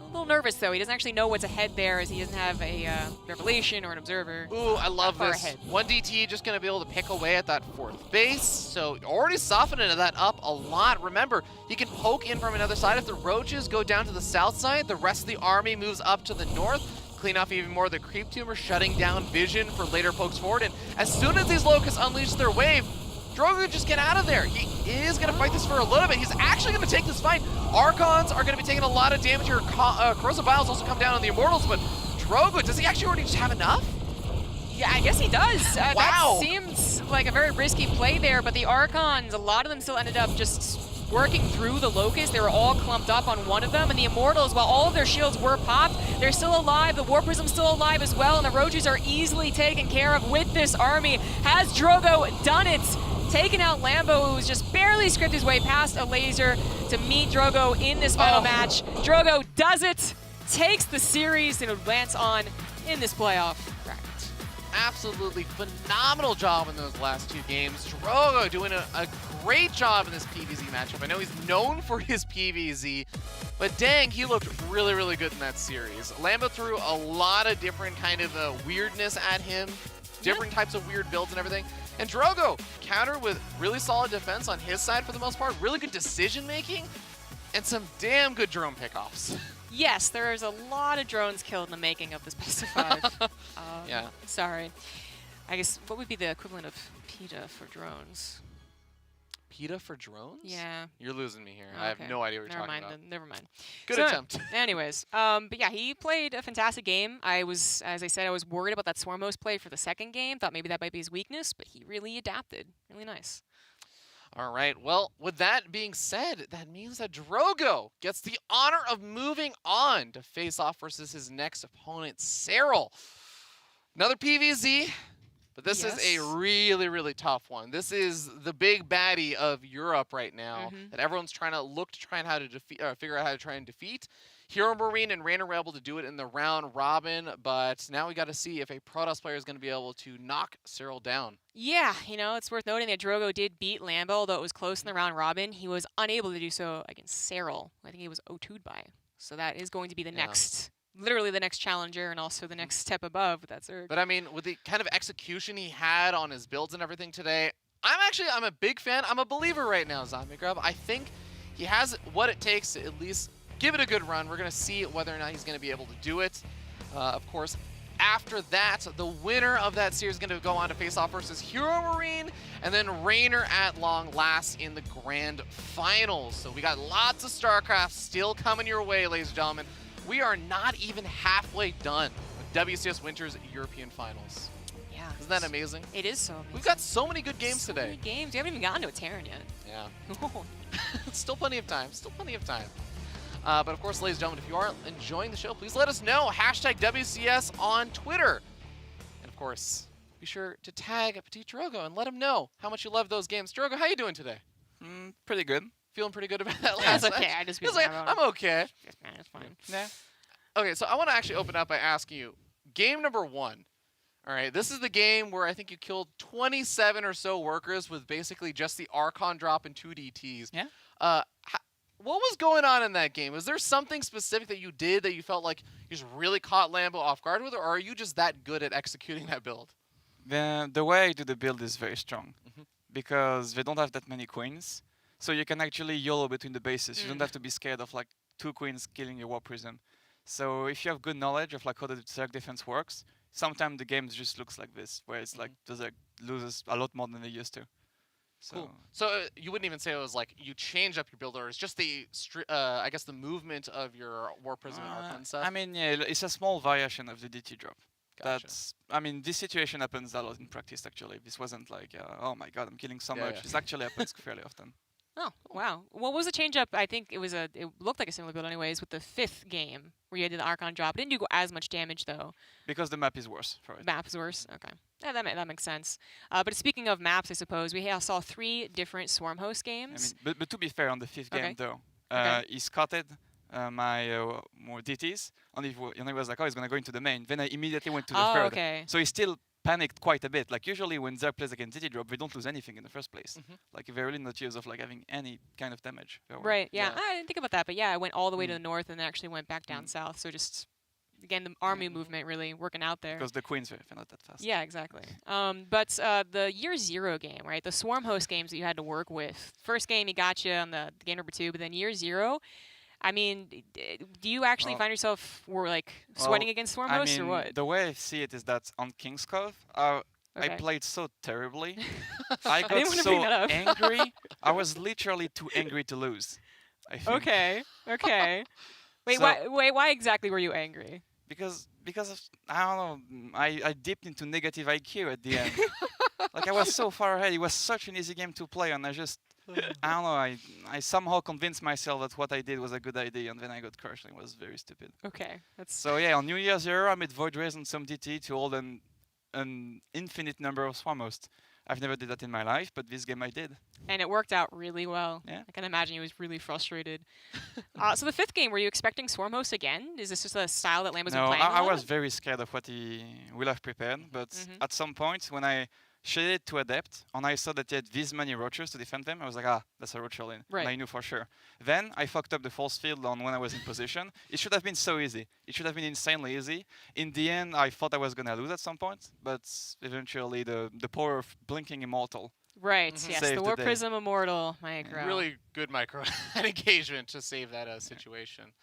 A little nervous, though. He doesn't actually know what's ahead there, as he doesn't have a Revelation or an Observer. Ooh, I love this. Ahead. 1 DT just going to be able to pick away at that 4th base, so already softening that up a lot. Remember, he can poke in from another side. If the Roaches go down to the south side, the rest of the army moves up to the north, clean off even more of the Creep Tumor, shutting down vision for later pokes forward. And as soon as these Locusts unleash their wave, Drogo could just get out of there. He is going to fight this for a little bit. He's actually going to take this fight. Archons are going to be taking a lot of damage here. Corrosive Biles also come down on the Immortals, but Drogo, does he actually already just have enough? Yeah, I guess he does. Wow. That seems like a very risky play there, but the Archons, a lot of them still ended up just working through the Locust. They were all clumped up on one of them, and the Immortals, while all of their shields were popped, They're still alive. The War Prism's still alive as well, and the Roaches are easily taken care of with this army. Has Drogo done it? Taken out Lambo, who's just barely scripted his way past a laser to meet Drogo in this final match. Drogo does it, takes the series, and advance on in this playoff bracket. Absolutely phenomenal job in those last 2 games. Drogo doing a great job in this PvZ matchup. I know he's known for his PvZ, but dang, he looked really, really good in that series. Lambo threw a lot of different kind of weirdness at him, different types of weird builds and everything. And Drogo countered with really solid defense on his side for the most part, really good decision making, and some damn good drone pickoffs. Yes, there's a lot of drones killed in the making of this best of 5. Yeah. Sorry. I guess, what would be the equivalent of PETA for drones? PETA for drones? Yeah. You're losing me here. Okay. I have no idea what you're Never talking mind, about. then. Never mind. Good attempt. Anyways, but yeah, he played a fantastic game. As I said, I was worried about that Swarm host play for the second game. Thought maybe that might be his weakness, but he really adapted. Really nice. All right, well, with that being said, that means that Drogo gets the honor of moving on to face off versus his next opponent, Cyril. Another PvZ, but this is a really, really tough one. This is the big baddie of Europe right now that everyone's trying to figure out how to try and defeat. Hero Marine and Rainer were able to do it in the round robin, but now we got to see if a Protoss player is going to be able to knock Cyril down. Yeah, it's worth noting that Drogo did beat Lambo, although it was close in the round robin. He was unable to do so against Cyril. I think he was 0-2'd by. So that is going to be the next, literally the next challenger and also the next step above with that Zerg. But I mean, with the kind of execution he had on his builds and everything today, I'm a big fan. I'm a believer right now, ZvP. I think he has what it takes to at least give it a good run. We're going to see whether or not he's going to be able to do it. Of course, after that, the winner of that series is going to go on to face off versus Hero Marine and then Rainer at long last in the grand finals. So we got lots of StarCraft still coming your way, ladies and gentlemen. We are not even halfway done with WCS Winter's European Finals. Yeah. Isn't that amazing? It is so amazing. We've got so many good games so today. Many games. We haven't even gotten to a Terran yet. Yeah. Still plenty of time. Still plenty of time. But of course, ladies and gentlemen, if you are enjoying the show, please let us know. Hashtag WCS on Twitter. And of course, be sure to tag Ptitdrogo and let him know how much you love those games. Drogo, how you doing today? Pretty good. Feeling pretty good about that That's last okay. match? I just He's like, I'm okay. It's fine. Yeah. Okay, so I want to actually open up by asking you, game number 1. All right, this is the game where I think you killed 27 or so workers with basically just the Archon drop and 2 DTs. Yeah. What was going on in that game? Was there something specific that you did that you felt like you just really caught Lambo off guard with, or are you just that good at executing that build? The way I do the build is very strong because they don't have that many queens, so you can actually YOLO between the bases. You don't have to be scared of like 2 queens killing your War Prism. So if you have good knowledge of like how the Zerg defense works, sometimes the game just looks like this, where it's like the Zerg loses a lot more than they used to. So. Cool. So you wouldn't even say it was like you changed up your build, or it's just the, I guess, the movement of your War Prism and Archon stuff? I mean, yeah, it's a small variation of the DT drop. Gotcha. I mean, this situation happens a lot in practice, actually. This wasn't like, oh my god, I'm killing so much. Yeah. This actually happens fairly often. Oh, wow. What was the change up? I think it looked like a similar build anyways with the 5th game where you did the Archon drop. It didn't do as much damage though. Because the map is worse for it. Map is worse? Okay. Yeah, that makes sense. But speaking of maps, I suppose, we saw 3 different Swarm host games. I mean, but to be fair, on the 5th game though, he scouted my more DTs, and he was like, oh, he's going to go into the main. Then I immediately went to the 3rd. Okay. So he still panicked quite a bit. Like usually when Zerg plays against DT drop, they don't lose anything in the first place. Like they're really not used of like having any kind of damage. Right, yeah. I didn't think about that, but yeah, I went all the way to the north and then actually went back down south. So just, again, the army movement really working out there. Because the queens are not that fast. Yeah, exactly. But the year 0 game, right? The Swarm host games that you had to work with. First game, he got you on the game number 2, but then year 0, I mean, do you actually find yourself sweating against Swarm hosts or what? The way I see it is that on King's Cove, I played so terribly. I got didn't wanna so bring that up. angry. I was literally too angry to lose, I think. Okay. Wait, So- why exactly were you angry? Because of, I don't know, I dipped into negative IQ at the end. Like I was so far ahead. It was such an easy game to play, and I just I don't know. I somehow convinced myself that what I did was a good idea, and then I got crushed. And it was very stupid. Okay, that's So yeah, on New Year's Eve, I made Void Rays and some DT to hold an infinite number of Swarmhost. I've never did that in my life, but this game I did. and it worked out really well. Yeah. I can imagine he was really frustrated. So the 5th game, were you expecting Swarmhost again? Is this just a style that Lambo's been No, playing? I a lot? was very scared of what he will have prepared, but Mhm. at some point when I shaded to Adept and I saw that he had this many Roachers to defend them, I was like, that's a Roach all-in. Right. And I knew for sure. Then I fucked up the force field on when I was in position. It should have been so easy. It should have been insanely easy. In the end, I thought I was going to lose at some point, but eventually the power of Blinking Immortal. Right, Mhm. yes, Saved the the War day. Prism Immortal micro. Really good micro engagement to save that situation.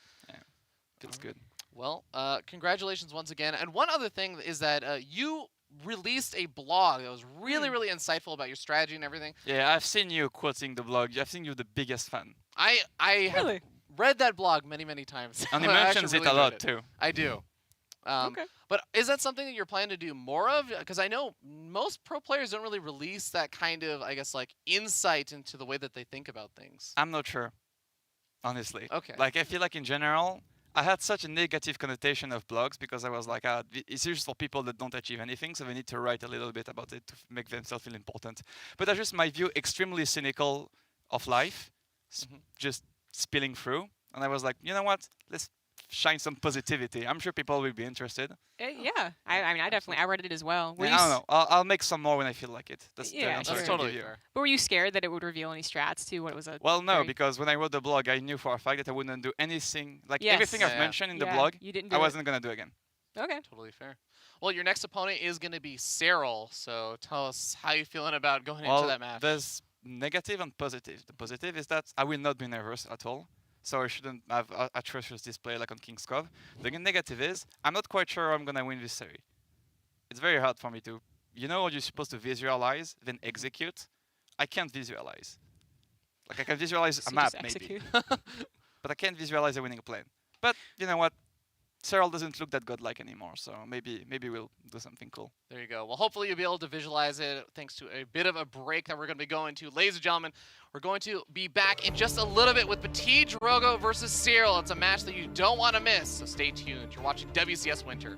Feels good. Well, congratulations once again. And one other thing is that you released a blog that was really, really insightful about your strategy and everything. Yeah, I've seen you quoting the blog. I've seen you the biggest fan. I have Really? read that blog many, many times. And he I actually mentions it really a enjoyed lot it. too. I do. Okay. But is that something that you're planning to do more of? Because I know most pro players don't really release that kind of, I guess, like insight into the way that they think about things. I'm not sure, honestly. Okay. Like, I feel like in general, I had such a negative connotation of blogs because I was like, it's just for people that don't achieve anything, so they need to write a little bit about it to make themselves feel important. But that's just my view, extremely cynical of life, just spilling through. And I was like, you know what? Let's shine some positivity. I'm sure people will be interested. Yeah, I mean, I read it as well. Were Yeah, you I don't know. I'll make some more when I feel like it. That's the Yeah, answer I That's can totally give you. fair. But were you scared that it would reveal any strats to what it was a? Well, no, very- because when I wrote the blog, I knew for a fact that I wouldn't do anything. Like Yes. everything I've Yeah. mentioned in the Yeah, blog, you didn't do I it. wasn't going to do again. Okay. Totally fair. Well, your next opponent is going to be Cyril. So tell us how you feeling about going into Well, that match. there's negative and positive. The positive is that I will not be nervous at all. So I shouldn't have a atrocious display like on King's Cove. The negative is I'm not quite sure I'm going to win this series. It's very hard for me to, you're supposed to visualize, then execute. I can't visualize. Like I can visualize So a you map just maybe, execute. but I can't visualize a winning plan. But you know what? Cyril doesn't look that godlike anymore, so maybe we'll do something cool. There you go. Well, hopefully you'll be able to visualize it thanks to a bit of a break that we're going to be going to. Ladies and gentlemen, we're going to be back in just a little bit with Ptitdrogo versus Cyril. It's a match that you don't want to miss, so stay tuned. You're watching WCS Winter.